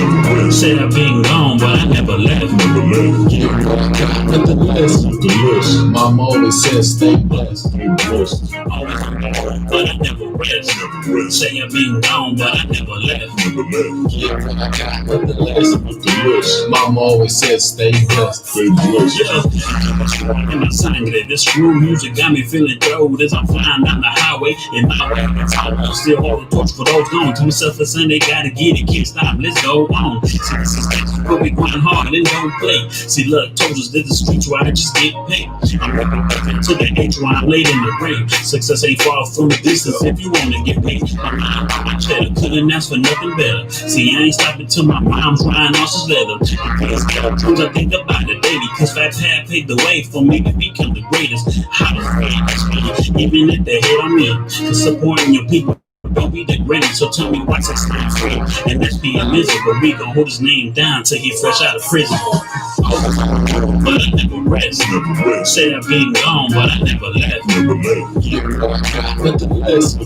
Said I've been gone, but I never left. Nevertheless, Mama always says stay blessed. Always on the move, but I never rest. Say I've been gone, but I never left. Nevertheless, Mama always says stay blessed. Yeah, in my sangre, this screw music got me feeling thrilled as I'm flying down the highway. In my way, I still hold the torch for those gone. To myself, a Sunday, gotta get it, can't stop, let's go on. See, this is Texas, but we grind hard and don't play. See, look, told us that the streets where I just get paid. I'm looking up into the age where I'm laid in the grave. Success ain't far from the distance if you wanna get paid. My mind on my cheddar, couldn't ask for nothing better. See, I ain't stopping till my mom's riding off his leather. I think about it daily, cause Fat Pat paved the way for me to become the greatest. How to find even at the head I'm in. Cause supporting your people don't be degraded, so tell me what's his name free. And that's being miserable. We gon' hold his name down till he fresh out of prison. But I never rest. Said I've been gone, but I never left. Nevertheless,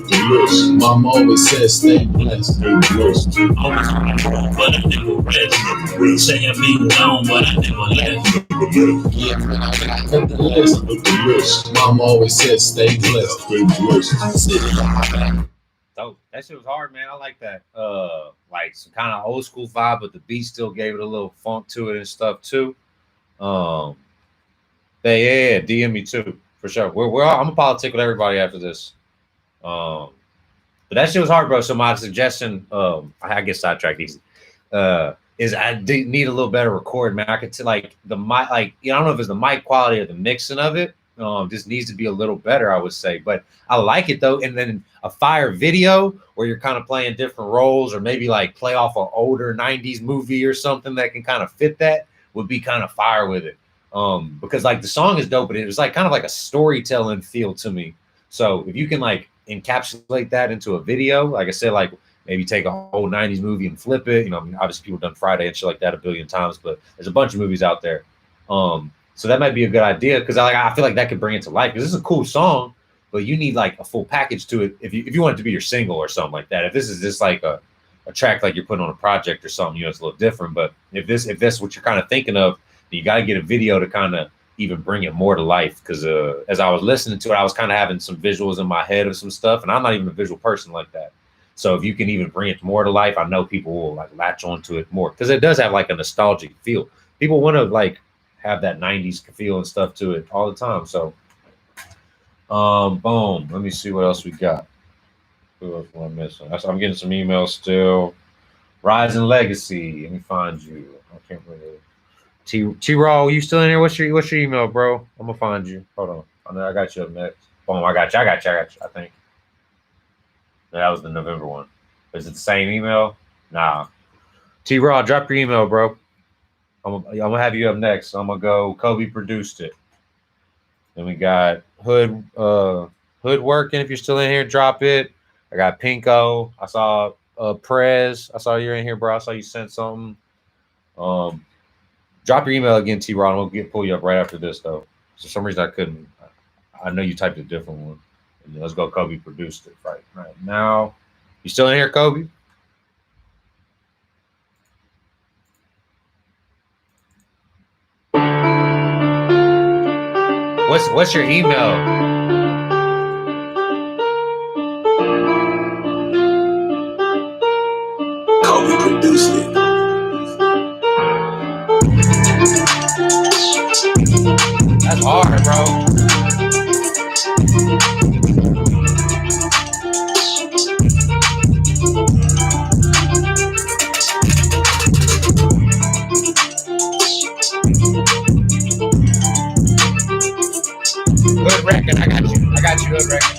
Mama always says stay blessed. Always on the road, but I never rest. Say I've been gone, but I never left. Nevertheless, Mama always says stay blessed. Dope. That shit was hard, man. I like that. Like some kind of old school vibe, but the beat still gave it a little funk to it and stuff too. Yeah, DM me too for sure. We're all, I'm gonna politic with everybody after this. But that shit was hard, bro. So my suggestion, I get sidetracked easy. Is I need a little better record, man. I could tell like the mic, like I don't know if it's the mic quality or the mixing of it. Just needs to be a little better, I would say. But I like it though. And then a fire video where you're kind of playing different roles, or maybe like play off an older 90s movie or something that can kind of fit that would be kind of fire with it. Because like the song is dope, but it was like kind of like a storytelling feel to me. So if you can like encapsulate that into a video, like I said, like maybe take a whole 90s movie and flip it. You know, I mean, obviously people have done Friday and shit like that a billion times, but there's a bunch of movies out there. So that might be a good idea because I feel like that could bring it to life because this is a cool song, but you need like a full package to it if you want it to be your single or something like that. If this is just like a track like you're putting on a project or something, you know, it's a little different. But if that's what you're kind of thinking of, you got to get a video to kind of even bring it more to life. Because as I was listening to it, I was kind of having some visuals in my head of some stuff, and I'm not even a visual person like that. So if you can even bring it more to life, I know people will like latch onto it more because it does have like a nostalgic feel. People want to like have that 90s feel and stuff to it all the time. So boom, let me see what else we got. Who else am I missing? I'm getting some emails still. Rising Legacy, let me find you. I can't remember. T-Raw, you still in here? What's your email, bro? I'm gonna find you. Hold on. I know I got you up next. Boom, I got you, I think that was the November one. Is it the same email? Nah. T-Raw, drop your email, bro. I'm gonna have you up next. I'm gonna go. Kobe produced it. Then we got Hood working. If you're still in here, drop it. I got Pinko. I saw Prez. I saw you're in here, bro. I saw you sent something. Drop your email again, T-Rod. We'll pull you up right after this, though. For some reason, I couldn't. I know you typed a different one. And let's go. Kobe produced it right now. You still in here, Kobe? What's your email? Kobe produced it. That's hard, bro. Good record. I got you. Good record.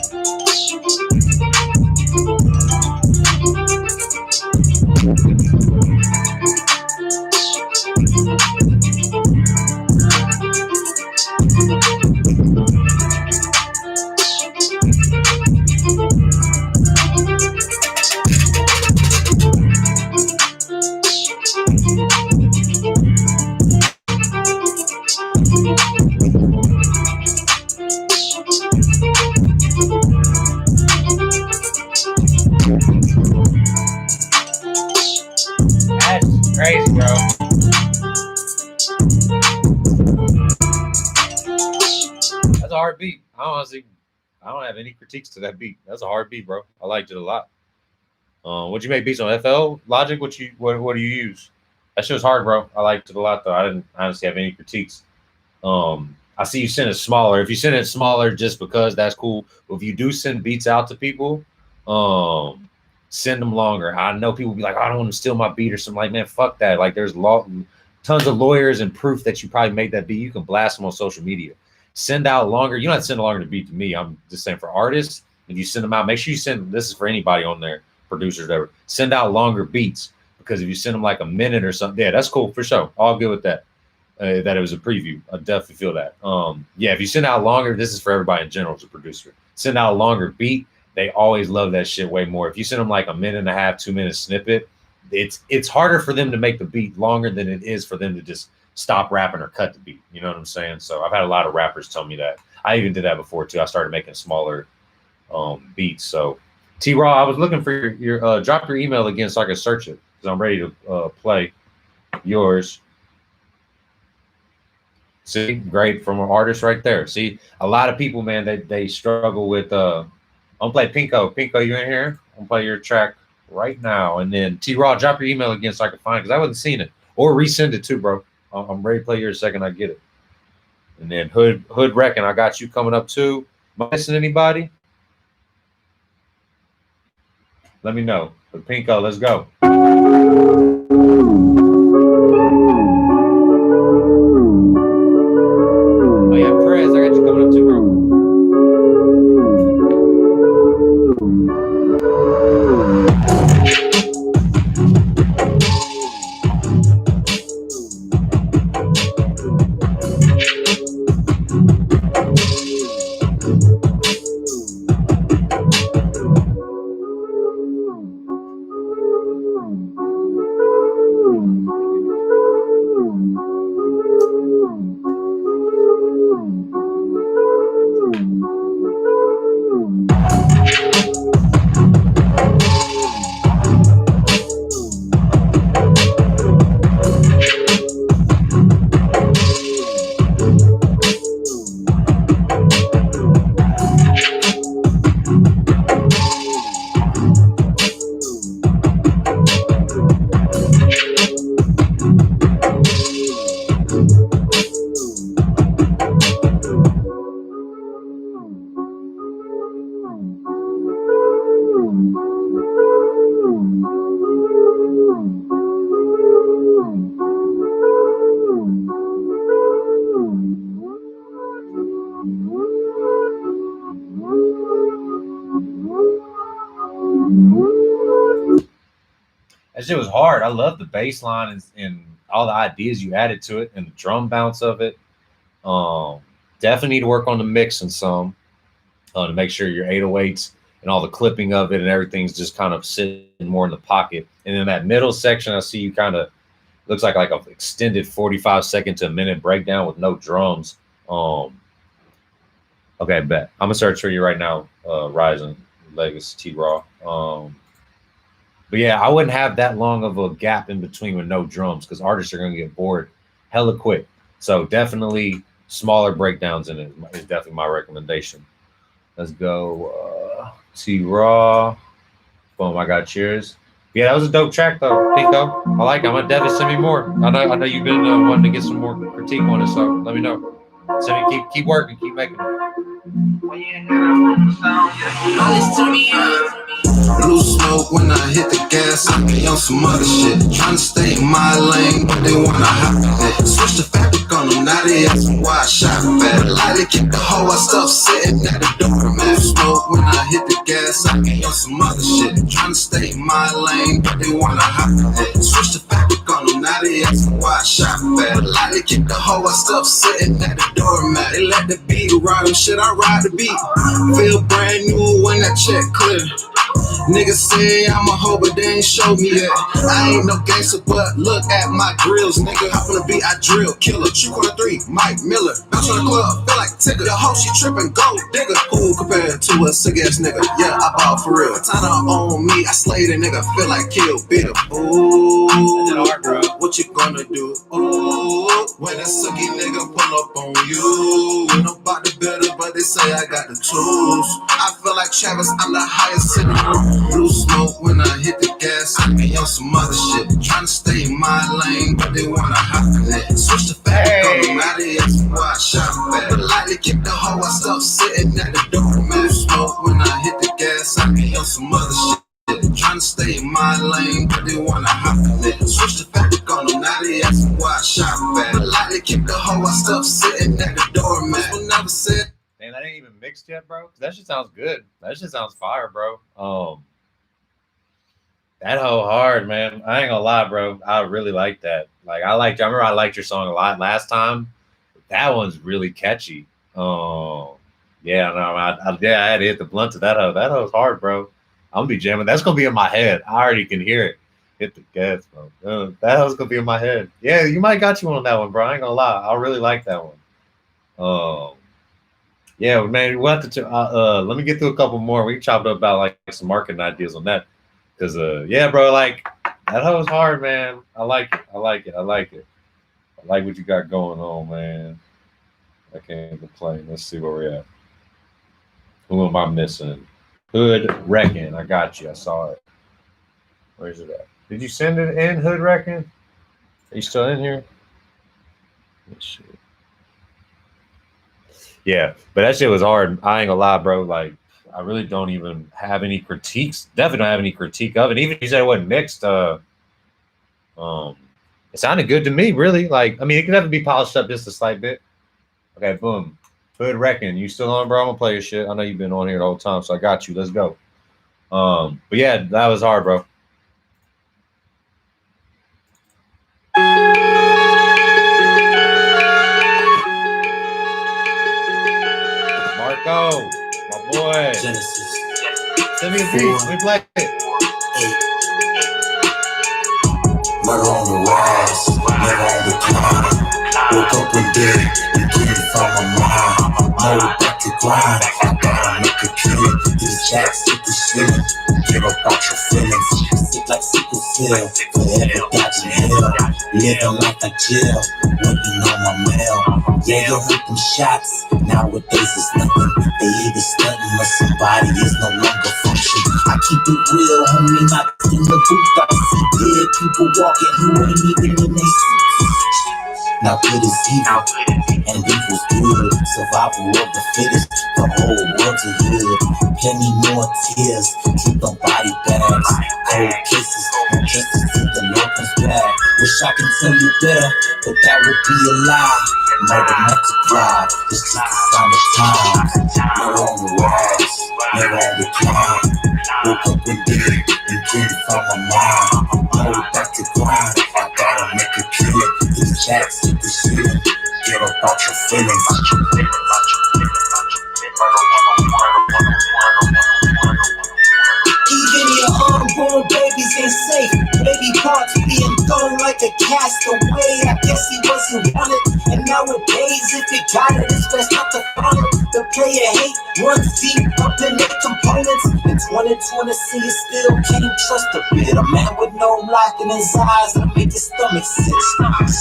That's crazy, bro. That's a hard beat. I don't have any critiques to that beat. That's a hard beat, bro. I liked it a lot. What'd you make beats on? FL Logic? What do you use? That shit was hard, bro. I liked it a lot though. I didn't honestly have any critiques. I see you send it smaller. If you send it smaller just because, that's cool. But if you do send beats out to people, send them longer. I know people be like, I don't want to steal my beat or something. Like, man, fuck that. Like, there's tons of lawyers and proof that you probably made that beat. You can blast them on social media. Send out longer. You don't have to send a longer beat to me. I'm just saying for artists, if you send them out, make sure you send, this is for anybody on there, producers, whatever. Send out longer beats, because if you send them like a minute or something, yeah, that's cool for sure. All good with that. That it was a preview. I definitely feel that. Yeah, if you send out longer, this is for everybody in general as a producer. Send out a longer beat. They always love that shit way more. If you send them like a minute and a half, 2 minute snippet, it's harder for them to make the beat longer than it is for them to just stop rapping or cut the beat. You know what I'm saying? So I've had a lot of rappers tell me that. I even did that before too. I started making smaller beats. So T-Raw, I was looking for your drop your email again so I can search it, because I'm ready to play yours. See, great, from an artist right there. See, a lot of people, man, they struggle with I'm gonna play Pinko. Pinko, you in here? I'm gonna play your track right now. And then T-Raw, drop your email again so I can find it, because I wasn't seeing it. Or resend it too, bro. I'm ready to play yours the second I get it. And then Hood Reckon, I got you coming up too. Am I missing anybody? Let me know. But Pinko, let's go. Oh yeah, Perez, I got you coming up too, bro. That shit was hard. I love the bass line and all the ideas you added to it and the drum bounce of it. Definitely need to work on the mix and some to make sure your 808s and all the clipping of it and everything's just kind of sitting more in the pocket. And in that middle section, I see you kind of looks like an extended 45-second to a minute breakdown with no drums. Okay, bet. I'm gonna search for you right now, Ryzen Legacy T-Raw. But yeah, I wouldn't have that long of a gap in between with no drums because artists are gonna get bored hella quick. So definitely smaller breakdowns in it is definitely my recommendation. Let's go T-Raw. Boom, I got cheers. Yeah, that was a dope track though, Pico. I like it. I'm gonna definitely send me more. I know you've been wanting to get some more critique on it, so let me know. Send me, keep working, keep making it. Blue smoke when I hit the gas, I be on some other shit. Trying to stay in my lane, but they wanna hop in it. Switch the fabric on them, now they asking why I shot fat. Lightly kick the hoe, I stuff sitting at the door. Blue smoke when I hit the gas, I be on some other shit. Trying to stay in my lane, but they wanna hop in it. Switch the fabric on them, now they asking why I shot fat. Lightly kick the hoe, I stuff sitting at the doormat. They let the beat ride them, shit, I ride the beat. Feel brand new when that check clear. Niggas say I'm a hoe, but they ain't show me yet. I ain't no gangster, but look at my grills, nigga. Hop on the beat, I drill, killer. Shoot quarter 3, Mike Miller. Bounce on the club, feel like ticker. The hoe, she trippin', gold digger. Who compared to a sick ass nigga? Yeah, I ball for real. Katana on me, I slay the nigga, feel like Kill Bill. Ooh, what you gonna do? Ooh, when a sucky nigga pull up on you. Nobody better, but they say I got the tools. I feel like Travis, I'm the highest in the room. Blue smoke when I hit the gas, I be on some other shit. Trying to stay in my lane, but they wanna hop in it. Switch the fabric on them, now they asking why I shot back. Lightly kick the hoe, I stuff sitting at the door. Blue smoke when I hit the gas, I be on some other shit. Trying to stay in my lane, but they wanna hop in it. Switch the fabric on them, now they asking why I shot back. Lightly kick the hoe, I stuff sitting at the door, man. Will never said. Man, that ain't even mixed yet, bro. That shit sounds good. That shit sounds fire, bro. That hoe hard, man. I ain't gonna lie, bro. I really like that. Like, I remember I liked your song a lot last time. That one's really catchy. Yeah, no, I had to hit the blunt to that hoe. That hoe's hard, bro. I'm gonna be jamming. That's gonna be in my head. I already can hear it. Hit the gas, bro. That hoe's gonna be in my head. Yeah, you might got you on that one, bro. I ain't gonna lie. I really like that one. Yeah, man, we'll have to let me get through a couple more. We chopped up about like some marketing ideas on that. Cause yeah, bro, like that hoe's hard, man. I like it. I like what you got going on, man. I can't complain. Let's see where we're at. Who am I missing? Hood Wrecking. I got you. I saw it. Where's it at? Did you send it in, Hood Wrecking? Are you still in here? Let's see. Yeah, but that shit was hard. I ain't gonna lie, bro. Like, I really don't even have any critiques. Definitely don't have any critique of it. Even if you said it wasn't mixed, it sounded good to me, really. Like, I mean, it could have to be polished up just a slight bit. Okay, boom. Hood Wrecking. You still on, bro? I'm gonna play your shit. I know you've been on here the whole time, so I got you. Let's go. But yeah, that was hard, bro. Marco, my boy. Genesis. Send me a beat. Let me play it. Never on the rise, never on the climb. Woke up one day and couldn't find my mind. Know back to grind, I gotta make a killing. These jacks hit the ceiling, give up out your feelings. Sick like sickle cell, forever dodging hell. Living like a jail, waiting on my mail. Yeah, you hit them shots, nowadays it's nothing. They either stunting or somebody is no longer functioning. I keep it real, homie, not in the booth. I see dead people walking who ain't even in their suits. Now good is evil, and evil's good. Survival of the fittest, the whole world's a hood. Plenty more tears, keep them body bags. Cold kisses, and justice till the Lord comes back. Wish I can tell you better, but that would be a lie. Murder multiplied, it's just a sign of time. Never on the rise, never on the climb. Woke up one day and couldn't find my mind. Know back to grind, I gotta make a killing. These jacks hit the ceiling, get up out your feelings. Even your unborn babies ain't safe. Baby parts being thrown like like a castaway. I guess he wasn't wanted. And nowadays, if you got it, it's best not to flaunt it. The player hate runs deep up in the components. In 2020, see you still can't trust a bit. A man with no light in his eyes that'll make your stomach sick.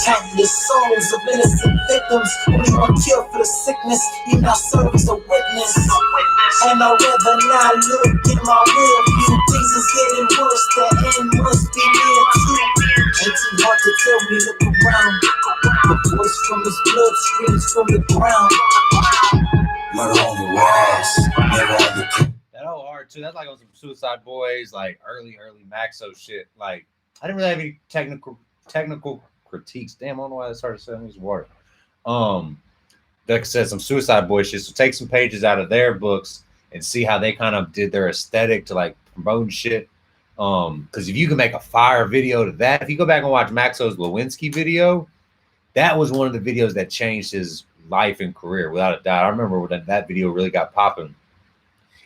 Counting the souls of innocent victims. Only one cure for the sickness. He now serves a witness. And I'd rather not look in my rear view. Things is getting worse. The end must be near too. Ain't too hard to tell me, look around. The voice from his blood streams from the ground. Murder on the walls, never on the. That whole hard too. That's like on some Suicide Boys, like early Maxo shit. Like I didn't really have any technical critiques. Damn, I don't know why I started saying these water. Like I said, some Suicide Boys shit. So take some pages out of their books and see how they kind of did their aesthetic to like promote shit. Because if you can make a fire video to that, if you go back and watch Maxo's Lewinsky video, that was one of the videos that changed his life and career without a doubt. I remember when that video really got popping.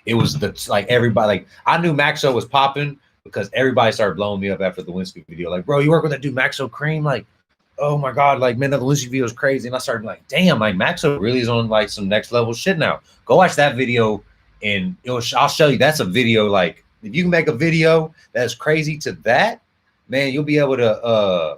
It was like everybody, like I knew Maxo was popping because everybody started blowing me up after the Lewinsky video. Like, bro, you work with that dude Maxo Cream? Like, oh my God, like man, the Lewinsky video is crazy. And I started like, damn, like Maxo really is on like some next level shit now. Go watch that video and I'll show you. That's a video. Like if you can make a video that's crazy to that, man, you'll be able to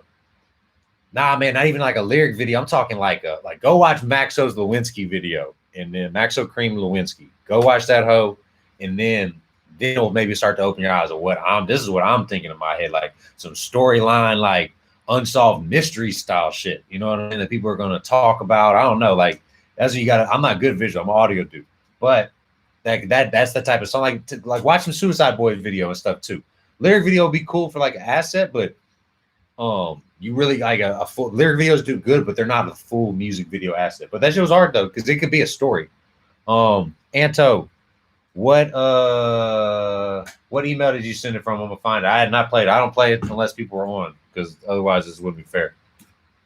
nah, man, not even like a lyric video. I'm talking like go watch Maxo's Lewinsky video and then Maxo Cream Lewinsky. Go watch that hoe, and then it'll maybe start to open your eyes of this is what I'm thinking in my head, like some storyline, like unsolved mystery style shit. You know what I mean? That people are gonna talk about. I don't know, like that's what you got. I'm not good visual. I'm an audio dude, but that's the type of song. Like watch some Suicide Boys video and stuff too. Lyric video would be cool for like an asset, but you really like a full lyric videos do good, but they're not a full music video asset. But that shit was hard though, because it could be a story. Anto, what email did you send it from? I'm gonna find it. I had not played it. I don't play it unless people are on, because otherwise this wouldn't be fair.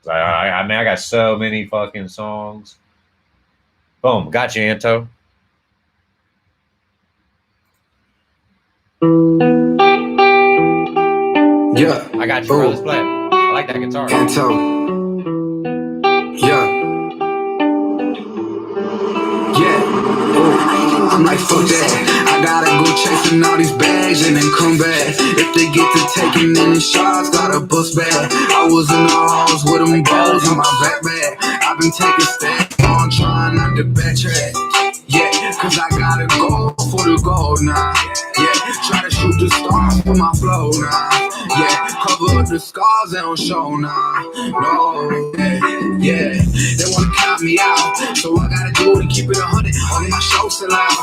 I mean, I got so many fucking songs. Boom, got you, Anto. Yeah, I got you, bro. Let's play it. I like that guitar. Anto. Yeah. I'm like, fuck that. I gotta go chasing all these bags and then come back. If they get to taking any shots, gotta bust back. I was in the halls with them balls in my backpack. I've been taking steps on trying not to backtrack. Yeah, cause I gotta go for the gold now. Yeah, try to shoot the stars with my flow now. Yeah, cover up the scars, they don't show now. No, yeah, they wanna count me out. So I gotta do it to keep it 100 on my shows and out.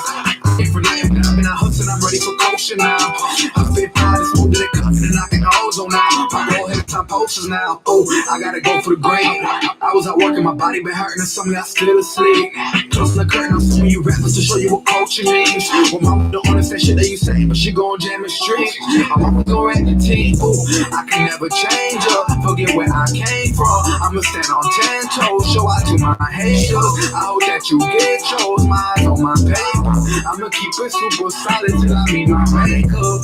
Ain't for nothing, but I've been out hustling, I'm ready for coaching now. I fit fine, it's moving it, coming and knocking the ozone now. My whole head time posters now. Oh, I gotta go for the grade. I was out working, my body been hurting, and some of y'all still asleep. Close the curtain, I'm some of you rappers to show you what coaching means. Well, mama don't understand shit that you say, but she gon' jam the street. I'm always gon' rap the team. Ooh, I can never change up, forget where I came from. I'ma stand on 10 toes, show out to my haters. I hope that you get yours, my eyes on my paper. I'ma keep it super solid till I meet my makeup.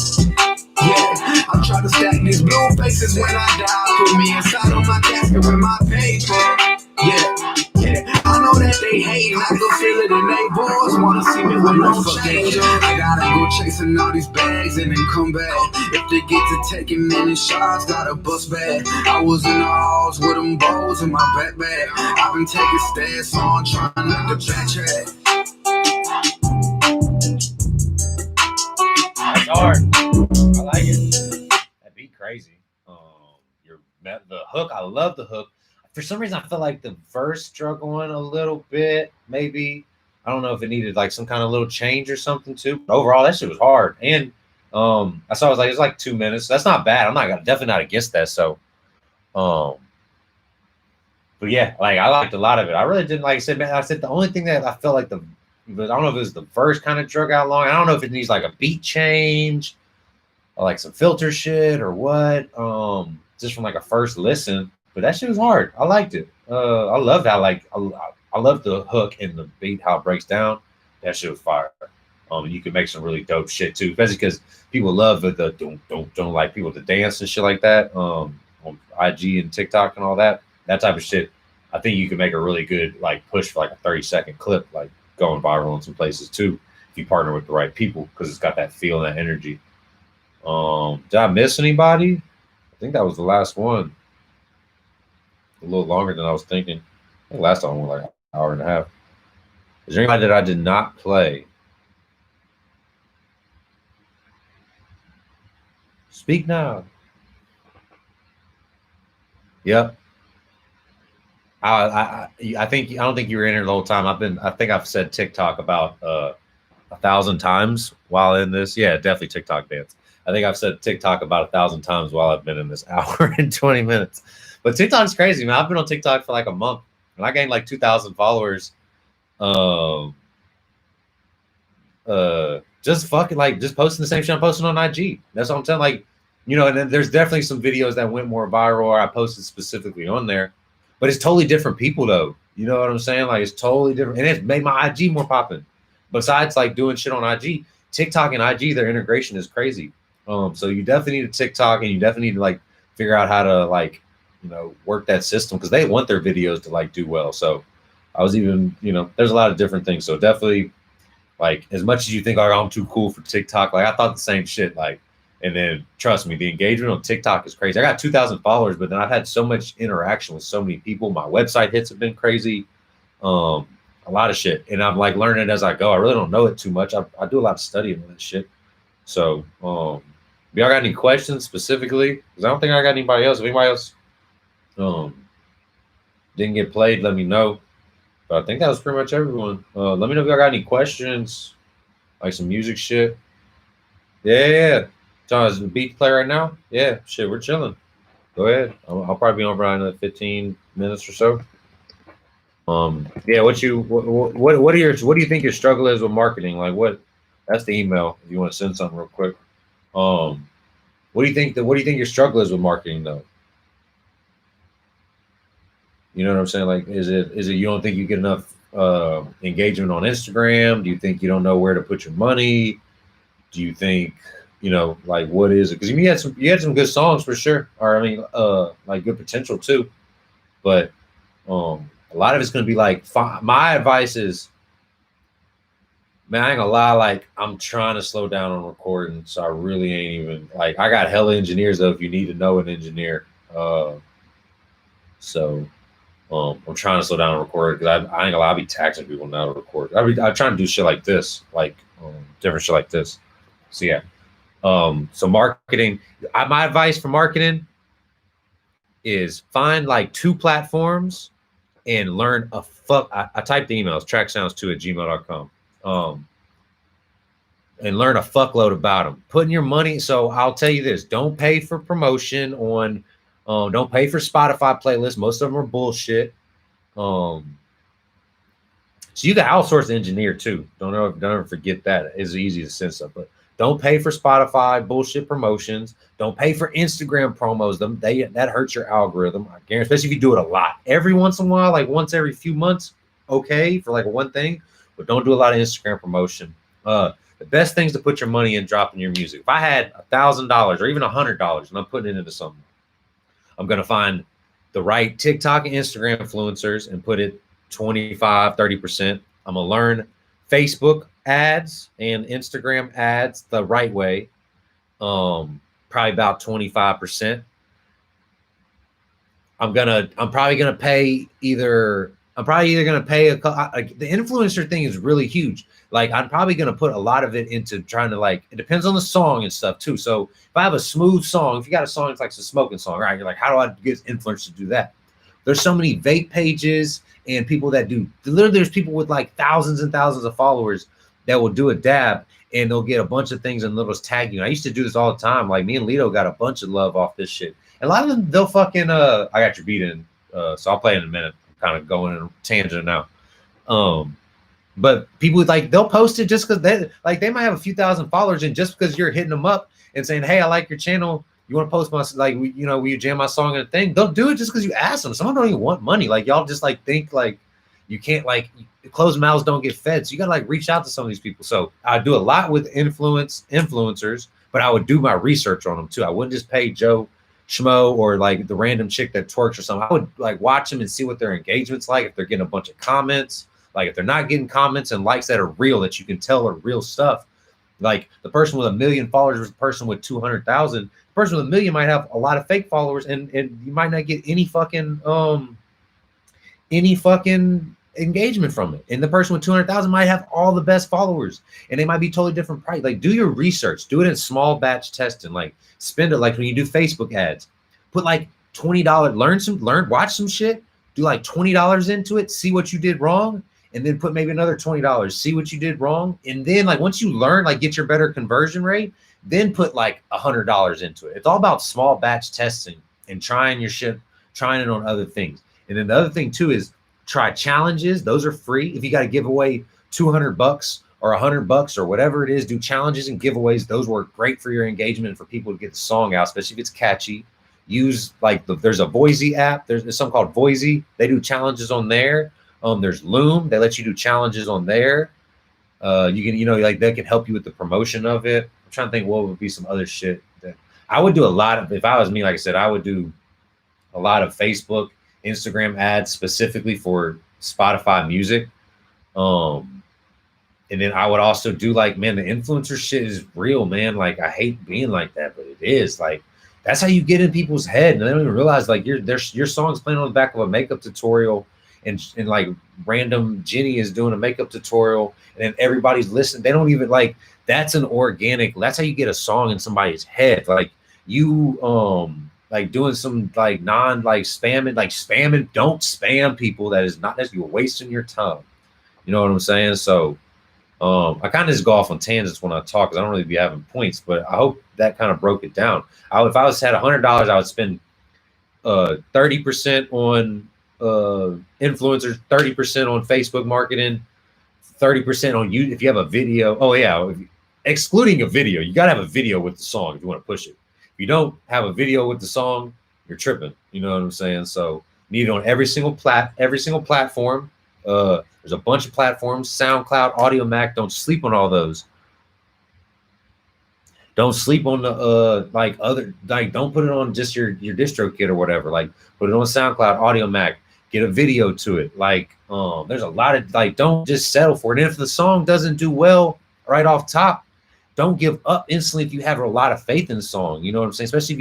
Yeah, I try to stack these blue faces when I die. Put me inside of my casket with my paper. Yeah, I know that they hate, I can feel it in their voice. Wanna see me with no change. I gotta go chasing all these bags and then come back. If they get to taking any shots, gotta bust back. I was in the halls with them bows in my backpack. I've been taking stats on trying not to backtrack. That's hard. I like it. That'd be crazy. The hook, I love the hook. For some reason, I feel like the verse struggling a little bit. Maybe I don't know if it needed like some kind of little change or something too. But overall, that shit was hard. And I saw it was like it's like 2 minutes. That's not bad. I'm definitely not against that. So, but yeah, like I liked a lot of it. I really didn't, like I said, man. I said the only thing that I felt like I don't know if it was the verse kind of drug out long. I don't know if it needs like a beat change or like some filter shit or what. Just from like a first listen. But that shit was hard. I liked it. I loved how I love the hook and the beat, how it breaks down. That shit was fire. You can make some really dope shit too, especially because people love the don't like people to dance and shit like that. on IG and TikTok and all that type of shit. I think you can make a really good like push for like a 30-second clip, like going viral in some places too, if you partner with the right people, because it's got that feel and that energy. Did I miss anybody? I think that was the last one. A little longer than I was thinking. I think last time was like an hour and a half. Is there anybody that I did not play? Speak now. Yep. I don't think you were in here the whole time. I think I've said TikTok about 1,000 times while in this. Yeah, definitely TikTok dance. I think I've said TikTok about 1,000 times while I've been in this hour and 20 minutes. But TikTok's crazy, man. I've been on TikTok for like a month and I gained like 2,000 followers. Just fucking like just posting the same shit I'm posting on IG. That's what I'm saying. Like, you know, and then there's definitely some videos that went more viral or I posted specifically on there. But it's totally different people though. You know what I'm saying? Like it's totally different. And it's made my IG more popping. Besides like doing shit on IG, TikTok and IG, their integration is crazy. So you definitely need a TikTok and you definitely need to like figure out how to like, you know, work that system because they want their videos to like do well. So I was even, you know, there's a lot of different things. So definitely like as much as you think, oh, I'm too cool for TikTok, like I thought the same shit. Like, and then trust me, the engagement on TikTok is crazy. I got 2,000 followers, but then I've had so much interaction with so many people. My website hits have been crazy. A lot of shit. And I'm like learning as I go. I really don't know it too much. I do a lot of studying on that shit. So, if y'all got any questions specifically? Because I don't think I got anybody else. If anybody else didn't get played, let me know. But I think that was pretty much everyone. Let me know if y'all got any questions, like some music shit. Yeah. John, is the beat play right now? Yeah, shit, we're chilling. Go ahead. I'll probably be on for another 15 minutes or so. Yeah, what do you think your struggle is with marketing? Like what? That's the email if you want to send something real quick. What do you think your struggle is with marketing though? You know what I'm saying? Like, is it you don't think you get enough engagement on Instagram? Do you think you don't know where to put your money? Do you think, you know, like what is it? Because you had some good songs for sure, or I mean, like good potential too. But a lot of it's gonna be like my advice is, man, I ain't gonna lie, like I'm trying to slow down on recording, so I really ain't even like I got hella engineers though. If you need to know an engineer, so I'm trying to slow down on record because I ain't gonna lie, I'll be taxing people now to record. I'm trying to do shit like this, like different shit like this. So yeah. So marketing, my advice for marketing is find like 2 platforms and learn I typed the emails, tracksounds2@gmail.com. And learn a fuckload about them. Putting your money. So I'll tell you this, don't pay for promotion on, don't pay for Spotify playlists. Most of them are bullshit. So you got outsource engineer too. Don't ever forget that. It's easy to send stuff, but don't pay for Spotify bullshit promotions. Don't pay for Instagram promos. That hurts your algorithm. I guarantee, especially if you do it a lot. Every once in a while, like once every few months, okay, for like one thing, but don't do a lot of Instagram promotion. The best things to put your money in dropping your music. If I had $1,000 or even $100 and I'm putting it into something, I'm gonna find the right TikTok and Instagram influencers and put it 25, 30%. I'm gonna learn Facebook ads and Instagram ads the right way. Probably about 25%. I'm probably gonna pay the influencer thing is really huge. Like I'm probably gonna put a lot of it into trying to like, it depends on the song and stuff too. So if I have a smooth song, if you got a song, it's like a smoking song, right? You're like, how do I get influencers to do that? There's so many vape pages and people that do, literally there's people with like thousands and thousands of followers that will do a dab and they'll get a bunch of things and they'll tag you. I used to do this all the time. Like me and Lito got a bunch of love off this shit. And a lot of them, they'll fucking, I got your beat in, so I'll play in a minute. I'm kind of going in a tangent now. But people like, they'll post it just because they might have a few thousand followers and just because you're hitting them up and saying, hey, I like your channel. You want to post my, like, will you jam my song in a thing? They'll do it just because you ask them. Some don't even want money. Like y'all just like think like you can't, like closed mouths don't get fed. So you got to like reach out to some of these people. So I do a lot with influencers, but I would do my research on them too. I wouldn't just pay Joe schmo or like the random chick that twerks or something, I would like watch them and see what their engagement's like. If they're getting a bunch of comments, like if they're not getting comments and likes that are real, that you can tell are real stuff. Like the person with 1 million followers versus the person with 200,000. The person with 1 million might have a lot of fake followers, and you might not get any fucking engagement from it. And the person with 200,000 might have all the best followers, and they might be totally different price. Like, do your research, do it in small batch testing. Like, spend it like when you do Facebook ads. Put like $20, watch some shit, do like $20 into it, see what you did wrong, and then put maybe another $20, see what you did wrong. And then like once you learn, like get your better conversion rate, then put like $100 into it. It's all about small batch testing and trying your shit, trying it on other things. And then the other thing too is try challenges. Those are free. If you got to give away $200 or $100 or whatever it is, do challenges and giveaways. Those work great for your engagement and for people to get the song out, especially if it's catchy. Use like there's a Voisey app. There's something called Voisey. They do challenges on there. There's Loom. They let you do challenges on there. You can, like they can help you with the promotion of it. I'm trying to think what would be some other shit that I would do a lot of. If I was me, like I said, I would do a lot of Facebook, Instagram ads specifically for Spotify music. And then I would also do like, man, the influencer shit is real, man. Like I hate being like that, but it is like, that's how you get in people's head. And they don't even realize like your song's playing on the back of a makeup tutorial, and like random Jenny is doing a makeup tutorial, and then everybody's listening. They don't even like, that's an organic, that's how you get a song in somebody's head. Like you, like doing some like spamming, don't spam people. That is not, that you're wasting your time. You know what I'm saying? So I kind of just go off on tangents when I talk because I don't really be having points, but I hope that kind of broke it down. If I had $100, I would spend 30% on influencers, 30% on Facebook marketing, 30% on you. If you have a video, excluding a video, you got to have a video with the song if you want to push it. If you don't have a video with the song, you're tripping. You know what I'm saying? So need it on every single platform. There's a bunch of platforms, SoundCloud, Audio Mac. Don't sleep on all those. Don't sleep on the don't put it on just your DistroKid or whatever. Like put it on SoundCloud, Audio Mac, get a video to it. Like there's a lot of don't just settle for it. And if the song doesn't do well right off top, don't give up instantly if you have a lot of faith in the song. You know what I'm saying? Especially if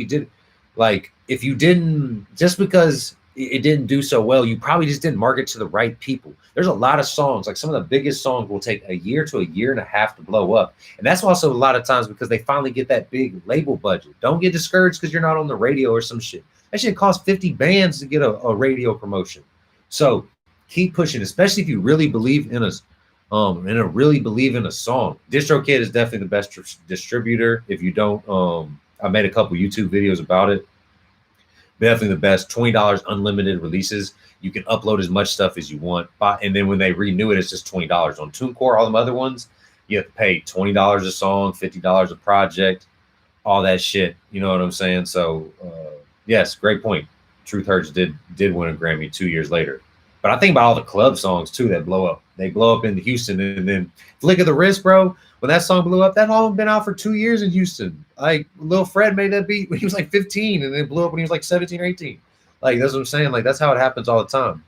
you didn't, just because it didn't do so well, you probably just didn't market to the right people. There's a lot of songs, like some of the biggest songs will take a year to a year and a half to blow up. And that's also a lot of times because they finally get that big label budget. Don't get discouraged because you're not on the radio or some shit. That shit costs 50 bands to get a radio promotion. So keep pushing, especially if you really believe in us. Really believe in a song. DistroKid is definitely the best distributor. If you don't, I made a couple YouTube videos about it. Definitely the best. $20 unlimited releases. You can upload as much stuff as you want. And then when they renew it, it's just $20. On TuneCore, all the other ones, you have to pay $20 a song, $50 a project, all that shit. You know what I'm saying? So, yes, great point. Truth Hurts did win a Grammy 2 years later. But I think about all the club songs, too, that blow up. They blow up in Houston. And then Flick of the Wrist, bro, when that song blew up, that song been out for 2 years in Houston. Like, Lil Fred made that beat when he was like 15, and then blew up when he was like 17 or 18. Like, that's what I'm saying. Like, that's how it happens all the time.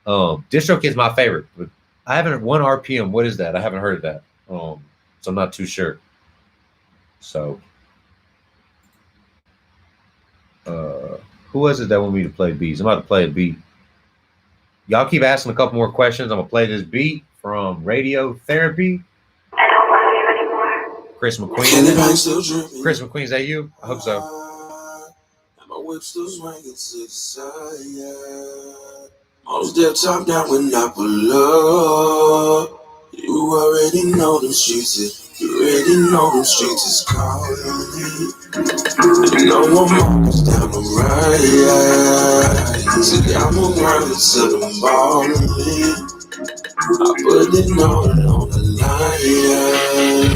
DistroKid's my favorite. But I haven't, 1 RPM. What is that? I haven't heard of that. So I'm not too sure. So, who was it that wanted me to play beats? I'm about to play a beat. Y'all keep asking a couple more questions. I'm going to play this beat from Radio Therapy. I don't love you anymore. Chris McQueen. Chris McQueen, is that you? I hope so. My whip still swinging to the side. Most dead top down when I pull up. You already know them streets. You already know them streets is calling. You know I'm almost down the ride. See, I'm around until I'm balling. I put it all on the line.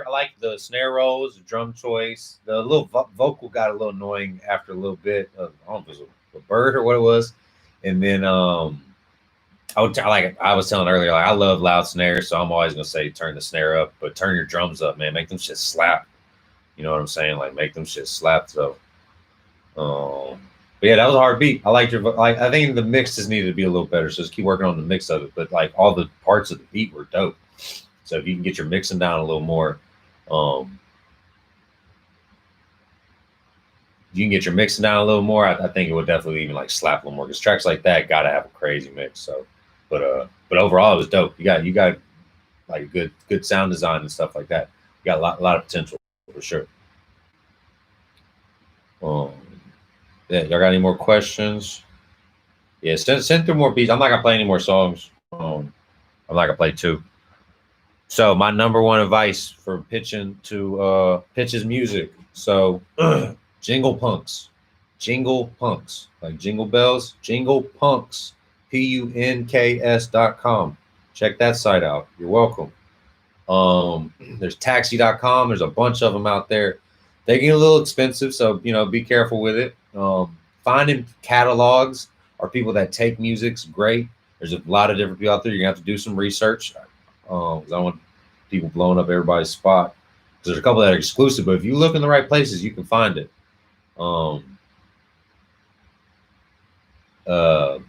I like the snare rolls, the drum choice. The little vocal got a little annoying after a little bit. I don't know if it was a bird or what it was. And then I was telling earlier, like I love loud snares, so I'm always gonna say turn the snare up, but turn your drums up, man. Make them shit slap. You know what I'm saying? Like make them shit slap. So, but yeah, that was a hard beat. I liked your like. I think the mix just needed to be a little better, so just keep working on the mix of it. But like all the parts of the beat were dope. So if you can get your mixing down a little more, you can get your mixing down a little more. I think it would definitely even like slap a little more because tracks like that gotta have a crazy mix. So, but overall it was dope. You got like good sound design and stuff like that. You got a lot of potential for sure. Yeah, y'all got any more questions? Yeah, send through more beats. I'm not gonna play any more songs. I'm not gonna play two. So my number one advice for pitching to pitches music. So Jingle Punks, like jingle bells, Jingle Punks, punks.com. Check that site out. You're welcome. There's taxi.com. There's a bunch of them out there. They get a little expensive, so be careful with it. Finding catalogs or people that take music's great. There's a lot of different people out there. You're gonna have to do some research. Because I don't want people blowing up everybody's spot. Because there's a couple that are exclusive, but if you look in the right places, you can find it. And then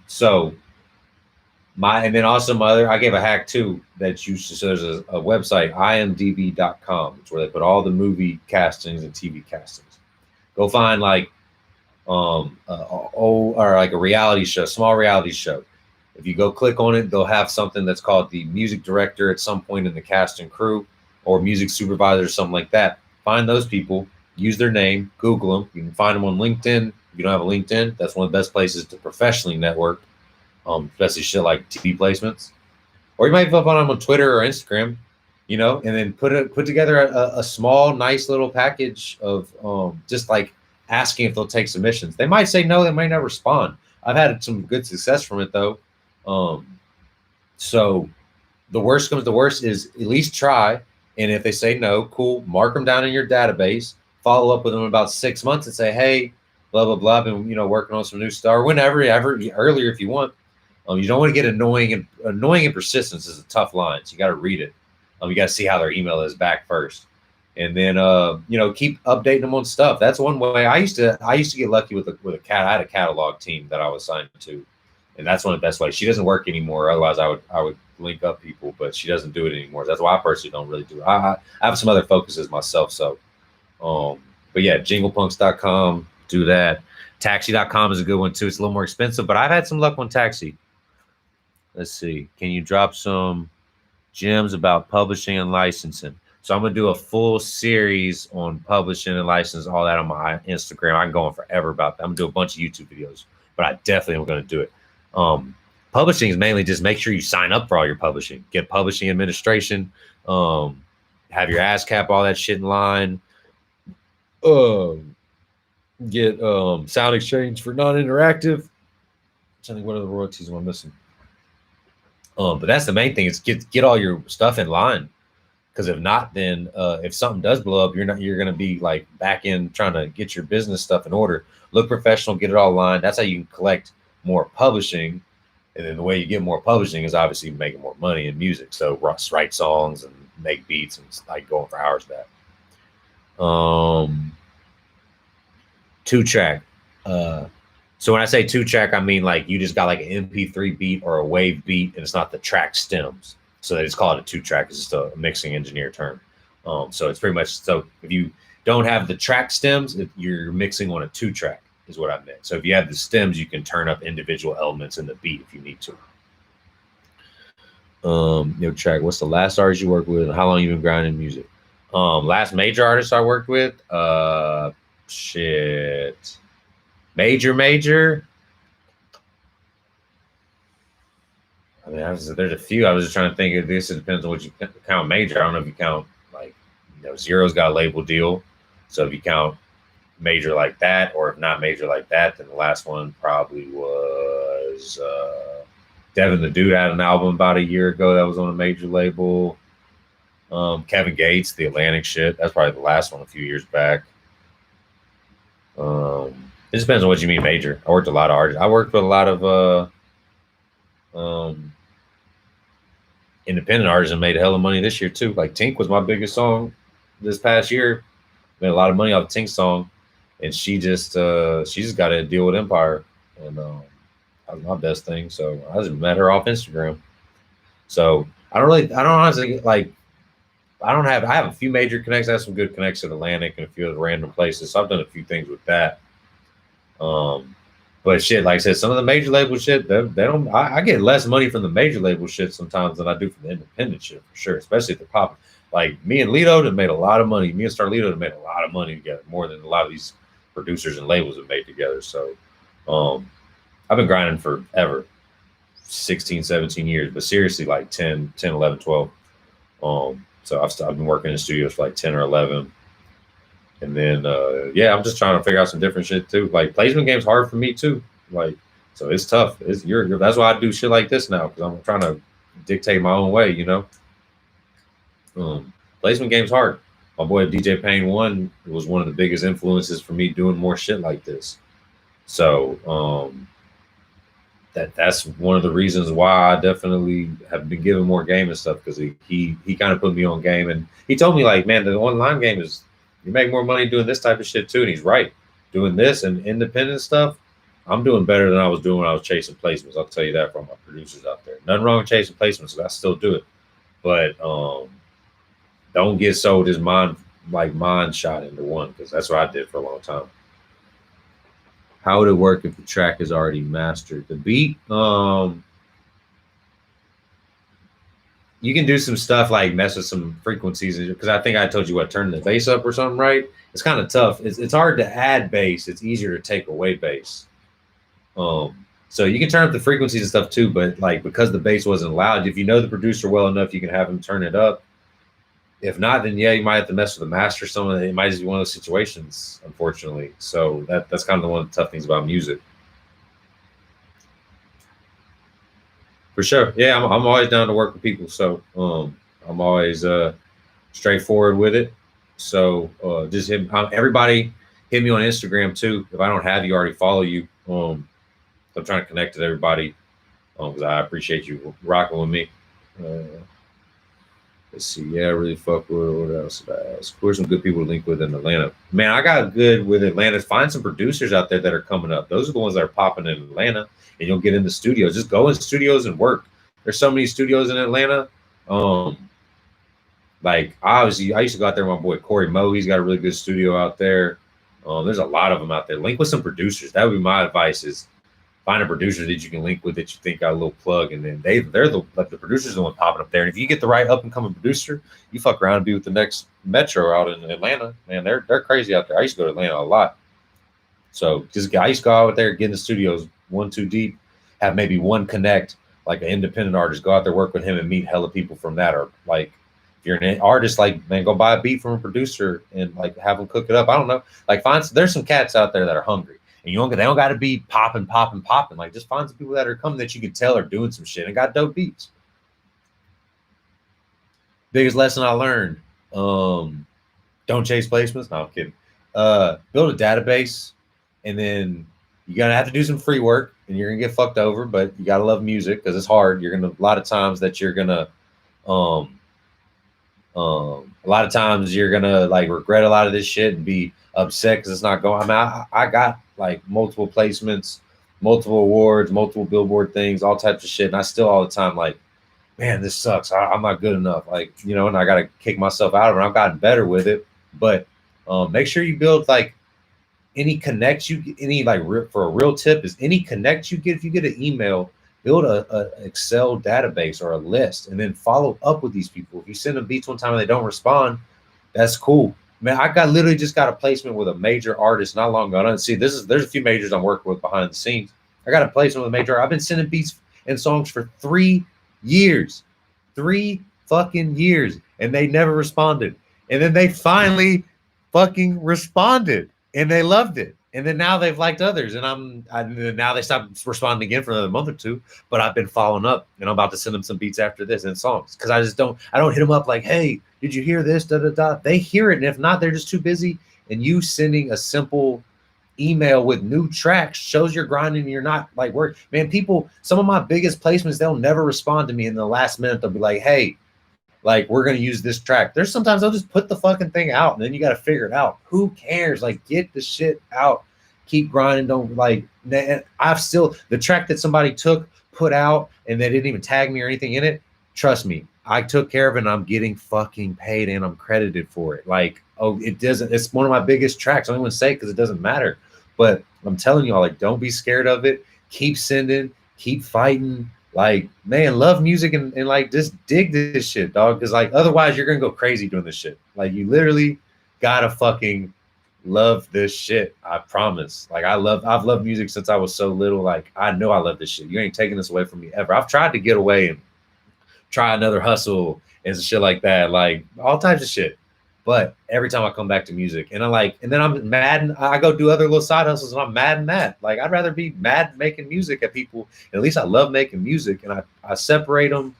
also I gave a hack too that so there's a website, imdb.com. It's where they put all the movie castings and TV castings. Go find like or like a reality show, small reality show. If you go click on it, they'll have something that's called the music director at some point in the cast and crew, or music supervisor or something like that. Find those people, use their name, Google them. You can find them on LinkedIn. If you don't have a LinkedIn, that's one of the best places to professionally network, especially shit like TV placements. Or you might flip on them on Twitter or Instagram, and then put together a small, nice little package of just like asking if they'll take submissions. They might say no, they might not respond. I've had some good success from it though. So the worst comes to worst is at least try. And if they say no, cool, mark them down in your database, follow up with them in about 6 months and say, hey, blah, blah, blah, been, working on some new stuff, or whenever, earlier if you want. You don't want to get annoying and persistence is a tough line. So you got to read it. You got to see how their email is back first. And then, keep updating them on stuff. That's one way. I used to get lucky with a cat. I had a catalog team that I was signed to. And that's one of the best ways. She doesn't work anymore. Otherwise, I would link up people, but she doesn't do it anymore. That's why I personally don't really do it. I have some other focuses myself. So, but yeah, jinglepunks.com, do that. Taxi.com is a good one too. It's a little more expensive, but I've had some luck on Taxi. Let's see. Can you drop some gems about publishing and licensing? So I'm going to do a full series on publishing and licensing, all that on my Instagram. I can go on forever about that. I'm going to do a bunch of YouTube videos, but I definitely am going to do it. Publishing is mainly just make sure you sign up for all your publishing, get publishing administration, have your ASCAP, all that shit in line, get sound exchange for non-interactive. I'm trying to think what other royalties am I missing. But that's the main thing is get all your stuff in line. Because if not, then if something does blow up, you're going to be like back in trying to get your business stuff in order. Look professional, get it all aligned. That's how you can collect more publishing. And then the way you get more publishing is obviously making more money in music. So write songs and make beats and like going for hours of that. 2-track. So when I say 2-track, I mean like you just got like an MP3 beat or a wave beat and it's not the track stems. So they just call it a 2-track. It's just a mixing engineer term. So it's pretty much, so if you don't have the track stems, you're mixing on a 2-track is what I meant. So if you have the stems, you can turn up individual elements in the beat if you need to. Track, what's the last artist you worked with? How long you been grinding music? Last major artist I worked with? Major. I mean, there's a few. I was just trying to think of this. It depends on what you count major. I don't know if you count like, Zero's got a label deal. So if you count major like that, or if not major like that, then the last one probably was Devin the Dude had an album about a year ago that was on a major label. Kevin Gates, the Atlantic shit. That's probably the last one a few years back. It just depends on what you mean major. I worked with a lot of artists. I worked with a lot of independent artists and made a hell of money this year too. Like Tink was my biggest song this past year. Made a lot of money off Tink's song, and she just got a deal with Empire, and that was my best thing. So I just met her off Instagram. So I don't honestly like. I have a few major connects. I have some good connects at Atlantic and a few other random places. So I've done a few things with that. But shit, like I said, some of the major label shit, they don't. I get less money from the major label shit sometimes than I do from the independent shit for sure. Especially if they're popping. Like me and Lito have made a lot of money. Me and Starlito have made a lot of money together, more than a lot of these producers and labels have made together. So I've been grinding forever, 16, 17 years, but seriously like 10, 11, 12. So I've been working in studios for like 10 or 11. And then, I'm just trying to figure out some different shit too. Like placement game's hard for me too. Like, so it's tough. That's why I do shit like this now. Cause I'm trying to dictate my own way, you know? Placement game's hard. My boy DJ Payne 1 was one of the biggest influences for me doing more shit like this. So, that's one of the reasons why I definitely have been given more game and stuff, because he kind of put me on game, and he told me like, man, the online game is, you make more money doing this type of shit too. And he's right. Doing this and independent stuff, I'm doing better than I was doing when I was chasing placements. I'll tell you that from my producers out there. Nothing wrong with chasing placements, because I still do it. But don't get sold as mind shot into one, because that's what I did for a long time. How would it work if the track is already mastered? The beat, you can do some stuff like mess with some frequencies, because I think I told you what, turn the bass up or something, right? It's kind of tough. It's hard to add bass. It's easier to take away bass. So you can turn up the frequencies and stuff too, but like because the bass wasn't loud, if you know the producer well enough, you can have him turn it up. If not, then yeah, you might have to mess with the master. It might just be one of those situations, unfortunately. So that's kind of one of the tough things about music. For sure. Yeah, I'm always down to work with people. So I'm always straightforward with it. So just everybody hit me on Instagram too. If I don't have you, already follow you. I'm trying to connect with everybody because I appreciate you rocking with me. Let's see. Yeah, I really fuck with. What else did I ask? Who are some good people to link with in Atlanta? Man, I got good with Atlanta. Find some producers out there that are coming up. Those are the ones that are popping in Atlanta, and you'll get in the studios. Just go in studios and work. There's so many studios in Atlanta. Like obviously, I used to go out there with my boy Corey Moe. He's got a really good studio out there. There's a lot of them out there. Link with some producers. That would be my advice: is find a producer that you can link with that you think got a little plug, and then they're the producer's the one popping up there. And if you get the right up and coming producer, you fuck around and be with the next Metro out in Atlanta. Man, they're crazy out there. I used to go to Atlanta a lot. So just I used to go out there, get in the studios 1-2 deep, have maybe one connect, like an independent artist, go out there, work with him, and meet hella people from that. Or like if you're an artist, like man, go buy a beat from a producer and like have them cook it up. I don't know. Like there's some cats out there that are hungry. And they don't got to be popping. Like just find some people that are coming that you can tell are doing some shit and got dope beats. Biggest lesson I learned: don't chase placements. No, I'm kidding. Build a database, and then you're gonna have to do some free work, and you're gonna get fucked over. But you gotta love music because it's hard. You're gonna a lot of times you're gonna like regret a lot of this shit and be upset because it's not going. I mean, I got like multiple placements, multiple awards, multiple Billboard things, all types of shit. And I still all the time like, man, this sucks. I'm not good enough. Like, you know, and I got to kick myself out of it. I've gotten better with it. But make sure you build like any connect you, any like for a real tip is any connect you get. If you get an email, build a Excel database or a list and then follow up with these people. If you send them beats one time and they don't respond, that's cool. Man, I literally just got a placement with a major artist not long ago. I don't see there's a few majors I'm working with behind the scenes. I got a placement with a major. I've been sending beats and songs for 3 years, 3 fucking years, and they never responded. And then they finally fucking responded, and they loved it. And then now they've liked others, and now they stopped responding again for another month or two. But I've been following up, and I'm about to send them some beats after this and songs because I don't hit them up like, hey, did you hear this? Da da da. They hear it, and if not, they're just too busy. And you sending a simple email with new tracks shows you're grinding. And you're not like work, man. People, some of my biggest placements, they'll never respond to me in the last minute. They'll be like, hey, like, we're going to use this track. There's sometimes they'll just put the fucking thing out and then you got to figure it out. Who cares? Like, get the shit out. Keep grinding. Don't like, I've still, the track that somebody put out and they didn't even tag me or anything in it. Trust me, I took care of it and I'm getting fucking paid and I'm credited for it. Like, oh, it's one of my biggest tracks. I don't even say it because it doesn't matter. But I'm telling y'all, like, don't be scared of it. Keep sending, keep fighting. Like, man, love music and like just dig this shit, dog. Because like otherwise you're gonna go crazy doing this shit. Like, you literally gotta fucking love this shit. I promise. Like, I've loved music since I was so little. Like, I know I love this shit. You ain't taking this away from me ever. I've tried to get away and try another hustle and shit like that, like all types of shit. But every time I come back to music and then I'm mad and I go do other little side hustles and I'm mad in that. Like, I'd rather be mad making music at people. At least I love making music and I separate them.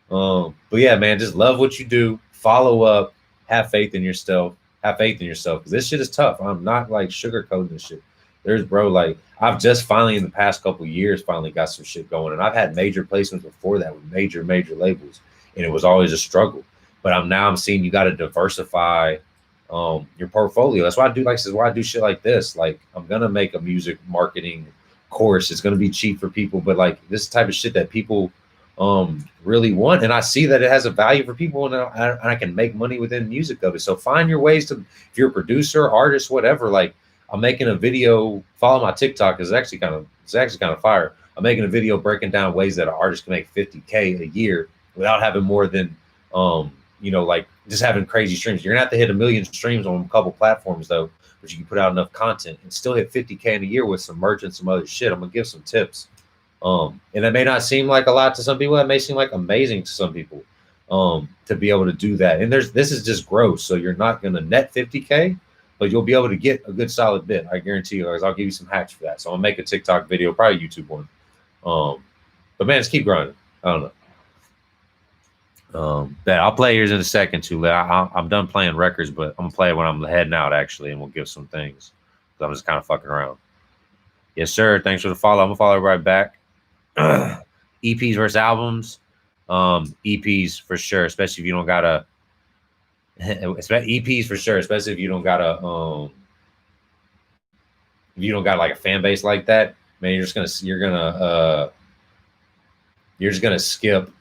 But yeah, man, just love what you do. Follow up. Have faith in yourself. Have faith in yourself because this shit is tough. I'm not like sugarcoating this shit. Like, I've just finally in the past couple years finally got some shit going, and I've had major placements before that with major labels, and it was always a struggle. But I'm seeing you got to diversify your portfolio. That's why I do shit like this. Like, I'm gonna make a music marketing course. It's gonna be cheap for people, but like this type of shit that people really want, and I see that it has a value for people, and I can make money within music of it. So find your ways to, if you're a producer, artist, whatever. Like, I'm making a video. Follow my TikTok. It's actually kind of fire. I'm making a video breaking down ways that an artist can make $50K a year without having more than like just having crazy streams. You're gonna have to hit 1 million streams on a couple platforms though, but you can put out enough content and still hit 50K in a year with some merch and some other shit. I'm gonna give some tips. And that may not seem like a lot to some people. That may seem like amazing to some people to be able to do that. And this is just gross. So you're not gonna net 50K, but you'll be able to get a good solid bit. I guarantee you, guys. I'll give you some hacks for that. So I'll make a TikTok video, probably a YouTube one. But man, just keep grinding. I don't know. That I'll play yours in a second too. I'm done playing records, but I'm gonna play it when I'm heading out actually, and we'll give some things. So I'm just kind of fucking around. Yes, sir. Thanks for the follow. I'm gonna follow right back. EPs versus albums. EPs for sure, especially if you don't got a. EPs for sure, especially if you don't got like a fan base like that. Man, you're just gonna skip.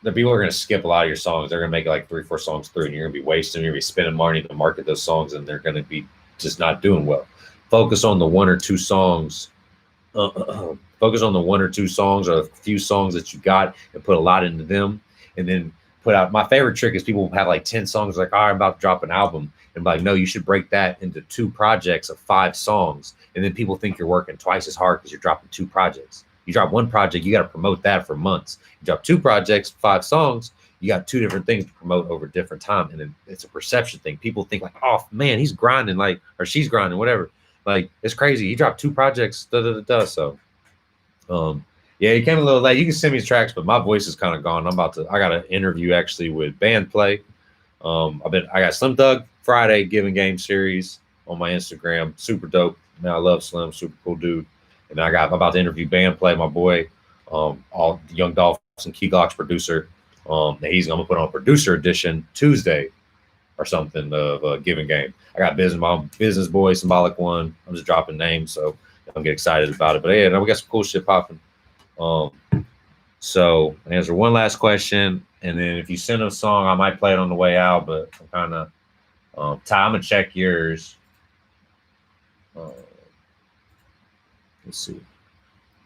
The people are gonna skip a lot of your songs. They're gonna make like 3 or 4 songs through, and you're gonna be wasting. You're gonna be spending money to market those songs, and they're gonna be just not doing well. Focus on the 1 or 2 songs. Focus on the 1 or 2 songs or a few songs that you got, and put a lot into them, and then put out. My favorite trick is people have like 10 songs, like, all right, I'm about to drop an album, and like, no, you should break that into 2 projects of 5 songs, and then people think you're working twice as hard because you're dropping 2 projects. You drop 1 project, you got to promote that for months. You drop 2 projects, 5 songs, you got 2 different things to promote over different time, and then it's a perception thing. People think like, oh man, he's grinding, like, or she's grinding, whatever. Like, it's crazy. He dropped 2 projects, So, yeah, he came a little late. You can send me tracks, but my voice is kind of gone. I got an interview actually with Bandplay. I got Slim Thug Friday Giving Game series on my Instagram. Super dope. Man, I love Slim, super cool dude. And I'm about to interview Bandplay, my boy, all Young Dolphins and Key Glock's producer. I'm gonna put on producer edition Tuesday or something of Giving Game. I got my business boy, Symbolic One. I'm just dropping names, so I'm getting excited about it. But yeah, we got some cool shit popping. So I answer one last question, and then if you send a song, I might play it on the way out. But I'm kind of Ty, I'm gonna check yours. Let's see.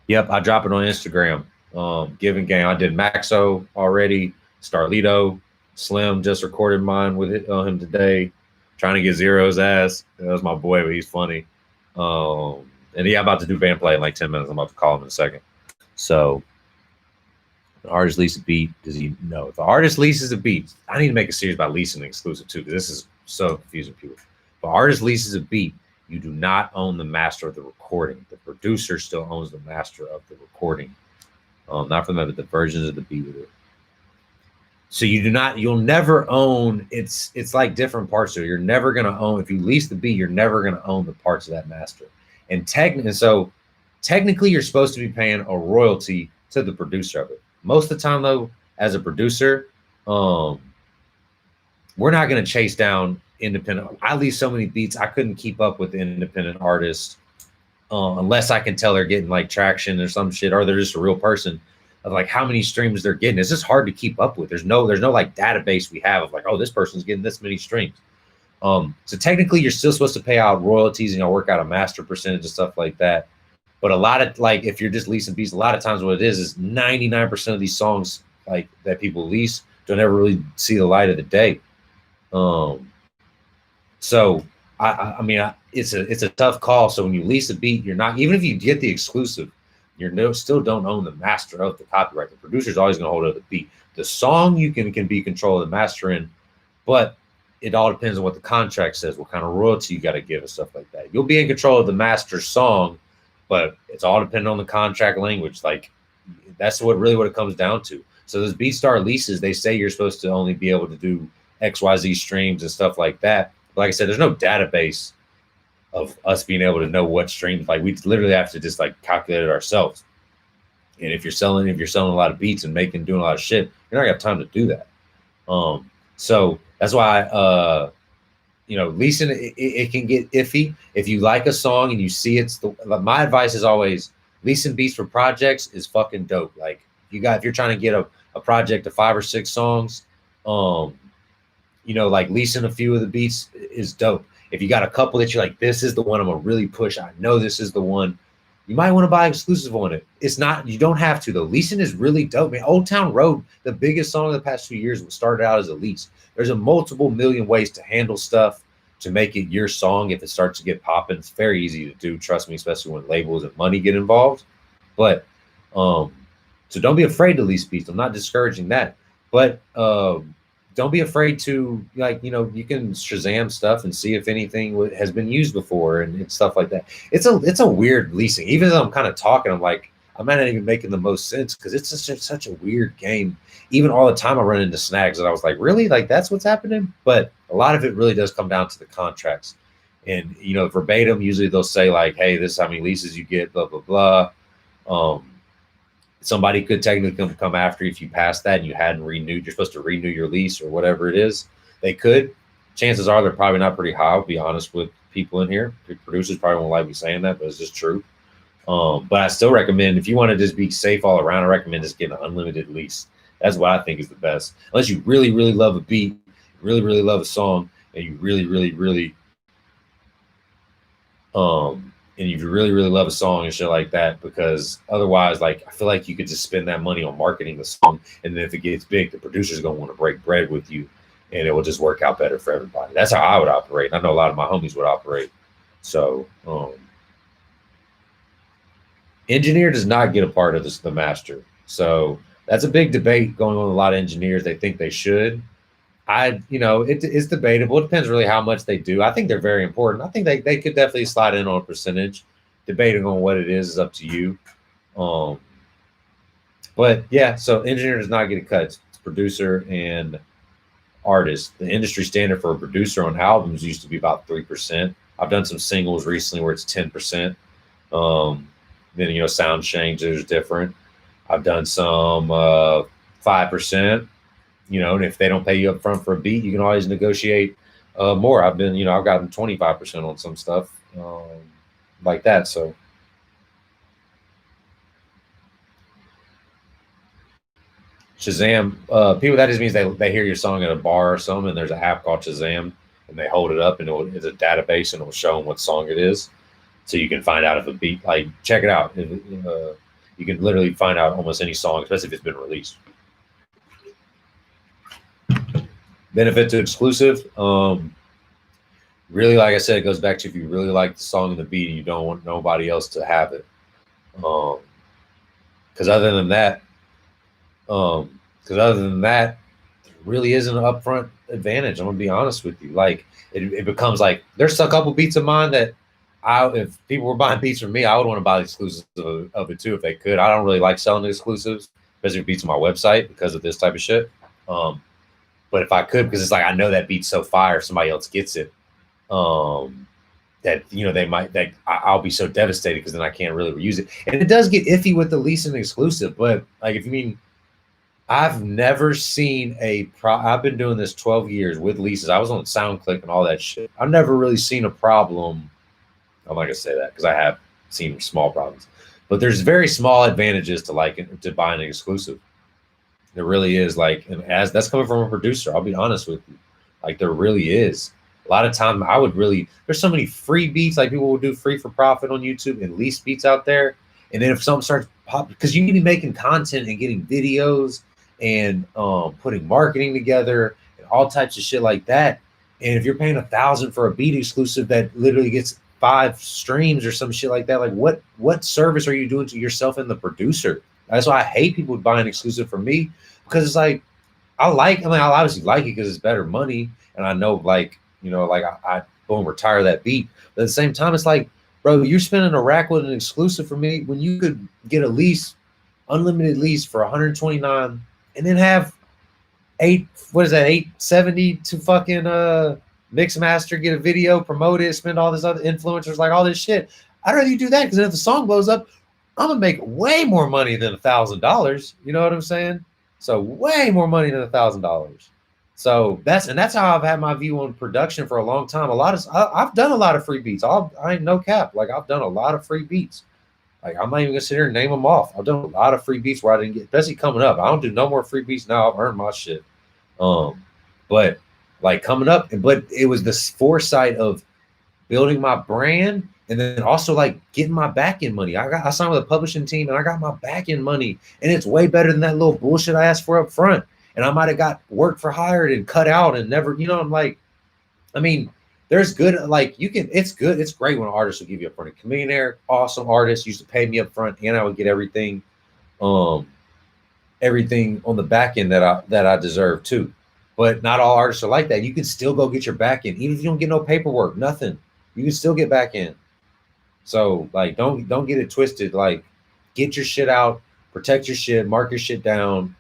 Yep, I drop it on Instagram. Giving Game. I did Maxo already. Starlito, Slim just recorded mine with him today. Trying to get Zero's ass. That was my boy, but he's funny. And yeah, I'm about to do Bandplay in like 10 minutes. I'm about to call him in a second. So, the artist leases a beat. Does he know? If the artist leases a beat, I need to make a series about leasing exclusive too, because this is so confusing people. If the artist leases a beat You do not own the master of the recording. The producer still owns the master of the recording. Not from the versions of the beat with it. So you'll never own, it's like different parts. So you're never going to own, if you lease the beat, you're never going to own the parts of that master. And technically you're supposed to be paying a royalty to the producer of it. Most of the time though, as a producer, we're not going to chase down independent. I lease so many beats, I couldn't keep up with the independent artists unless I can tell they're getting like traction or some shit, or they're just a real person, of like how many streams they're getting. It's just hard to keep up with. There's no like database we have of like, oh, this person's getting this many streams. So technically you're still supposed to pay out royalties and work out a master percentage and stuff like that. But a lot of, like, if you're just leasing beats, a lot of times what it is 99% of these songs like that people lease don't ever really see the light of the day. So I mean, it's a tough call. So when you lease a beat, you're not, even if you get the exclusive, still don't own the master of the copyright. The producer's always going to hold up the beat. The song you can be control of the master in, but it all depends on what the contract says, what kind of royalty you got to give and stuff like that. You'll be in control of the master song, but it's all dependent on the contract language. Like, that's what it comes down to. So those BeatStar leases, they say you're supposed to only be able to do XYZ streams and stuff like that. But like I said, there's no database of us being able to know what streams. Like, we literally have to just like calculate it ourselves. And if you're selling a lot of beats and doing a lot of shit, you're not gonna have time to do that. So that's why leasing it can get iffy. If you like a song and you see my advice is always leasing beats for projects is fucking dope. Like, if you're trying to get a project of 5 or 6 songs, like leasing a few of the beats is dope. If you got a couple that you're like, this is the one I'm gonna really push, I know this is the one, you might want to buy exclusive on it. It's not, you don't have to though. Leasing is really dope, man. Old Town Road, the biggest song of the past 2 years, started out as a lease. There's a multiple million ways to handle stuff to make it your song. If it starts to get popping, it's very easy to do. Trust me, especially when labels and money get involved. But so don't be afraid to lease beats. I'm not discouraging that, but don't be afraid to, you can Shazam stuff and see if anything has been used before and stuff like that. It's a weird leasing. Even though I'm kind of talking, I'm like, I'm not even making the most sense because it's just such a weird game. Even all the time I run into snags that I was like, really? Like, that's what's happening? But a lot of it really does come down to the contracts. And, verbatim, usually they'll say like, hey, this is how many leases you get, blah, blah, blah. Somebody could technically come after you if you passed that and you hadn't renewed. You're supposed to renew your lease or whatever it is. They could. Chances are they're probably not pretty high. I'll be honest with people in here. The producers probably won't like me saying that, but it's just true. But I still recommend, if you want to just be safe all around, I recommend just getting an unlimited lease. That's what I think is the best. Unless you really, really love a beat, really, really love a song, and you really, really, really and if you really, really love a song and shit like that, because otherwise, like, I feel like you could just spend that money on marketing the song, and then if it gets big, the producer's gonna want to break bread with you, and it will just work out better for everybody. That's how I would operate. I know a lot of my homies would operate. So, engineer does not get a part of the master. So that's a big debate going on with a lot of engineers. They think they should. It's debatable. It depends really how much they do. I think they're very important. I think they could definitely slide in on a percentage. Debating on what it is up to you. But yeah, so engineer does not get a cut. It's producer and artist. The industry standard for a producer on albums used to be about 3%. I've done some singles recently where it's 10%. Then sound changes different. I've done some 5%. And if they don't pay you up front for a beat, you can always negotiate more. I've gotten 25% on some stuff like that. So Shazam, people, that just means they hear your song at a bar or something, and there's an app called Shazam, and they hold it up, and it's a database, and it'll show them what song it is. So you can find out if a beat, like, check it out. You can literally find out almost any song, especially if it's been released. Benefit to exclusive. Really, like I said, it goes back to if you really like the song and the beat and you don't want nobody else to have it. Because other than that, there really isn't an upfront advantage. I'm gonna be honest with you. Like, it becomes like, there's a couple beats of mine that if people were buying beats from me, I would want to buy the exclusives of it too if they could. I don't really like selling the exclusives, especially beats on my website because of this type of shit. But if I could, because it's like I know that beat's so fire, if somebody else gets it, that they might that I'll be so devastated because then I can't really reuse it. And it does get iffy with the lease and exclusive, but like if you mean, I've never seen I've been doing this 12 years with leases. I was on SoundClick and all that shit. I've never really seen a problem. I'm not gonna say that because I have seen small problems, but there's very small advantages to buying an exclusive. There really is, like, and as that's coming from a producer, I'll be honest with you, like there really is. A lot of time there's so many free beats, like people will do free for profit on YouTube and lease beats out there. And then if something starts popping, because you need to be making content and getting videos and putting marketing together and all types of shit like that. And if you're paying $1,000 for a beat exclusive that literally gets 5 streams or some shit like that, like what service are you doing to yourself and the producer? That's why I hate people buying exclusive from me, because it's like I obviously like it because it's better money, and I know I won't retire that beat. But at the same time, it's like, bro, you're spending a rack with an exclusive for me when you could get a lease, unlimited lease for $129, and then have $870 to fucking mix master, get a video, promote it, spend all this other influencers, like all this shit. I'd rather you do that, because if the song blows up, I'm gonna make way more money than $1,000. You know what I'm saying? So way more money than $1,000. So that's how I've had my view on production for a long time. I've done a lot of free beats. I ain't no cap. Like I've done a lot of free beats. Like I'm not even gonna sit here and name them off. I've done a lot of free beats where I didn't get, especially coming up. I don't do no more free beats now. I've earned my shit. But like coming up, but it was this foresight of building my brand. And then also like getting my back-end money. I signed with a publishing team and I got my back-end money, and it's way better than that little bullshit I asked for up front. And I might have got work for hired and cut out and never, I'm like, I mean, there's good, like it's good. It's great when an artist will give you up front. A Chamillionaire, awesome artist, used to pay me up front, and I would get everything on the back end that I deserve too. But not all artists are like that. You can still go get your back end, even if you don't get no paperwork, nothing. You can still get back in. So like, don't get it twisted. Like, get your shit out, protect your shit, mark your shit down,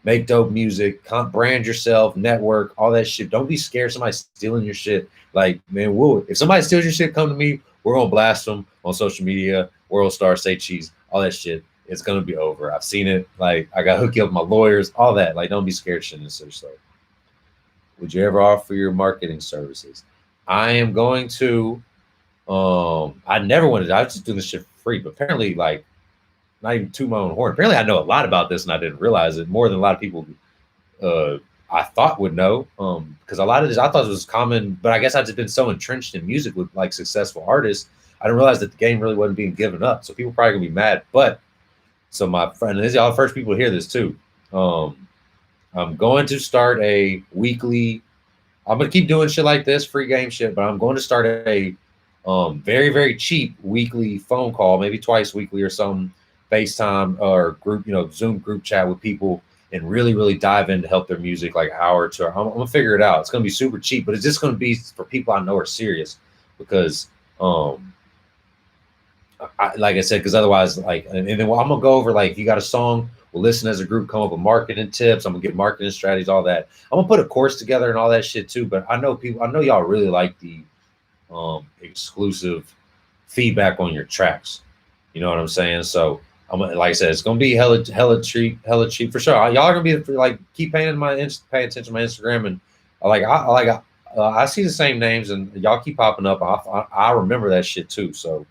make dope music, brand yourself, network, all that shit. Don't be scared somebody stealing your shit. Like, man, if somebody steals your shit, come to me. We're gonna blast them on social media, World Star, Say Cheese, all that shit. It's gonna be over. I've seen it. Like, I got hooked up with my lawyers, all that. Like, don't be scared shit in this stuff. Would you ever offer your marketing services? I am going to. I never wanted to. I was just doing this shit for free, but apparently, like, not even to my own horn. Apparently, I know a lot about this, and I didn't realize it more than a lot of people I thought would know. Because a lot of this I thought it was common, but I guess I've just been so entrenched in music with like successful artists, I didn't realize that the game really wasn't being given up. So people probably gonna be mad. But so my friend, and this is y'all the first people to hear this too. I'm going to start a weekly. I'm gonna keep doing shit like this, free game shit, but I'm going to start a very, very cheap weekly phone call, maybe twice weekly or some FaceTime or group, Zoom group chat with people, and really, really dive in to help their music like an hour or two. I'm gonna figure it out. It's gonna be super cheap, but it's just gonna be for people I know are serious, because like I said, because otherwise, like, and then I'm gonna go over, like, if you got a song, we'll listen as a group, come up with marketing tips. I'm gonna get marketing strategies, all that. I'm gonna put a course together and all that shit too. But I know y'all really like the exclusive feedback on your tracks. You know what I'm saying? So I'm like I said, it's gonna be hella cheap for sure. Y'all are gonna be like, keep paying attention to my Instagram, and I see the same names, and y'all keep popping up. I remember that shit too. So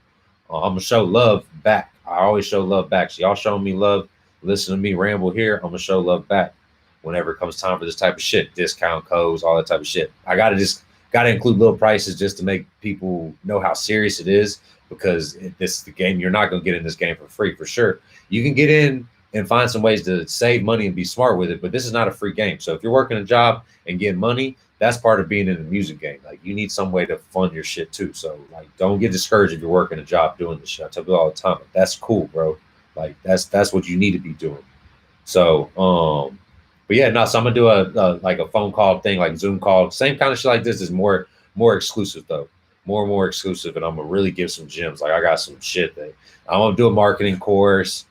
I'm gonna show love back. I always show love back. So y'all showing me love, listen to me ramble here. I'm gonna show love back whenever it comes time for this type of shit, discount codes, all that type of shit. I gotta include little prices just to make people know how serious it is, because this is the game. You're not gonna get in this game for free, for sure. You can get in and find some ways to save money and be smart with it, but this is not a free game. So if you're working a job and getting money, that's part of being in the music game. Like, you need some way to fund your shit too. So like, don't get discouraged if you're working a job doing this shit. I tell people all the time, like, that's cool, bro. Like, that's what you need to be doing. So but yeah, no. So I'm gonna do a phone call thing, like Zoom call, same kind of shit like this, is more exclusive though. more and more exclusive, and I'm gonna really give some gems. Like I got some shit that I'm gonna do a marketing course,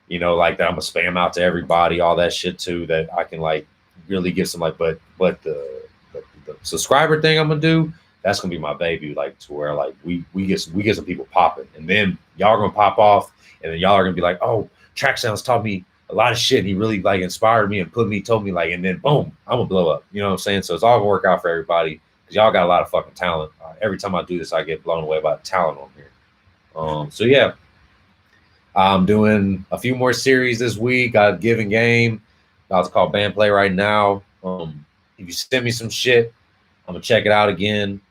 you know, like that I'm gonna spam out to everybody, all that shit too, that I can like really give some like, but the subscriber thing I'm gonna do, that's gonna be my baby, like to where like we get some people popping, and then y'all are gonna pop off, and then y'all are gonna be like, oh, Track Sounds taught me a lot of shit. He really like inspired me and told me like, and then boom, I'm gonna blow up. You know what I'm saying? So it's all gonna work out for everybody because y'all got a lot of fucking talent. Every time I do this, I get blown away by the talent on here. So yeah, I'm doing a few more series this week. Got Giving Game. It's called Band Play right now. If you send me some shit, I'm gonna check it out again.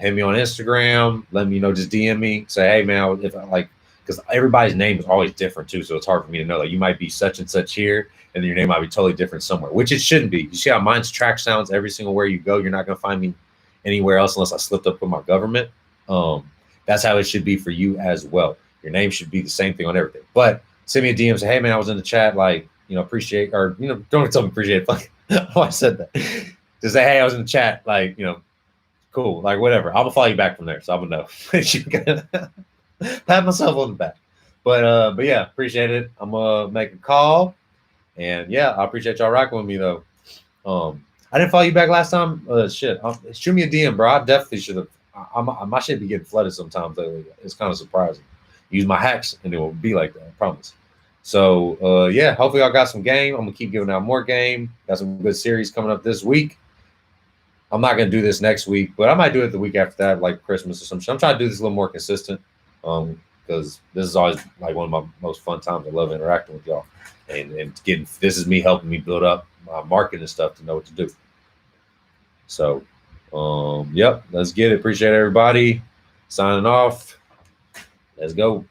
Hit me on Instagram. Let me know. Just DM me. Say, hey man, if I like, because everybody's name is always different too, so it's hard for me to know. Like you might be such and such here, and then your name might be totally different somewhere, which it shouldn't be. You see how mine's Track Sounds every single where you go. You're not gonna find me anywhere else unless I slipped up with my government. That's how it should be for you as well. Your name should be the same thing on everything. But send me a DM. Say, hey man, I was in the chat. Like, you know, appreciate, or you know, don't tell me appreciate it. Like, oh, I said that. Just say, hey, I was in the chat. Like, you know, cool. Like whatever. I'm gonna follow you back from there, so I'm gonna know. Pat myself on the back. But yeah, appreciate it. I'm gonna make a call, and yeah, I appreciate y'all rocking with me though. I didn't follow you back last time. Shit, shoot me a DM, bro. I definitely should have. My shit be getting flooded sometimes lately. It's kind of surprising. Use my hacks, and it will be like that. I promise. So yeah, hopefully y'all got some game. I'm gonna keep giving out more game. Got some good series coming up this week. I'm not gonna do this next week, but I might do it the week after that, like Christmas or some shit. I'm trying to do this a little more consistent. Because this is always like one of my most fun times. I love interacting with y'all, and getting this is me helping me build up my marketing and stuff to know what to do. So, yep, let's get it. Appreciate everybody. Signing off. Let's go.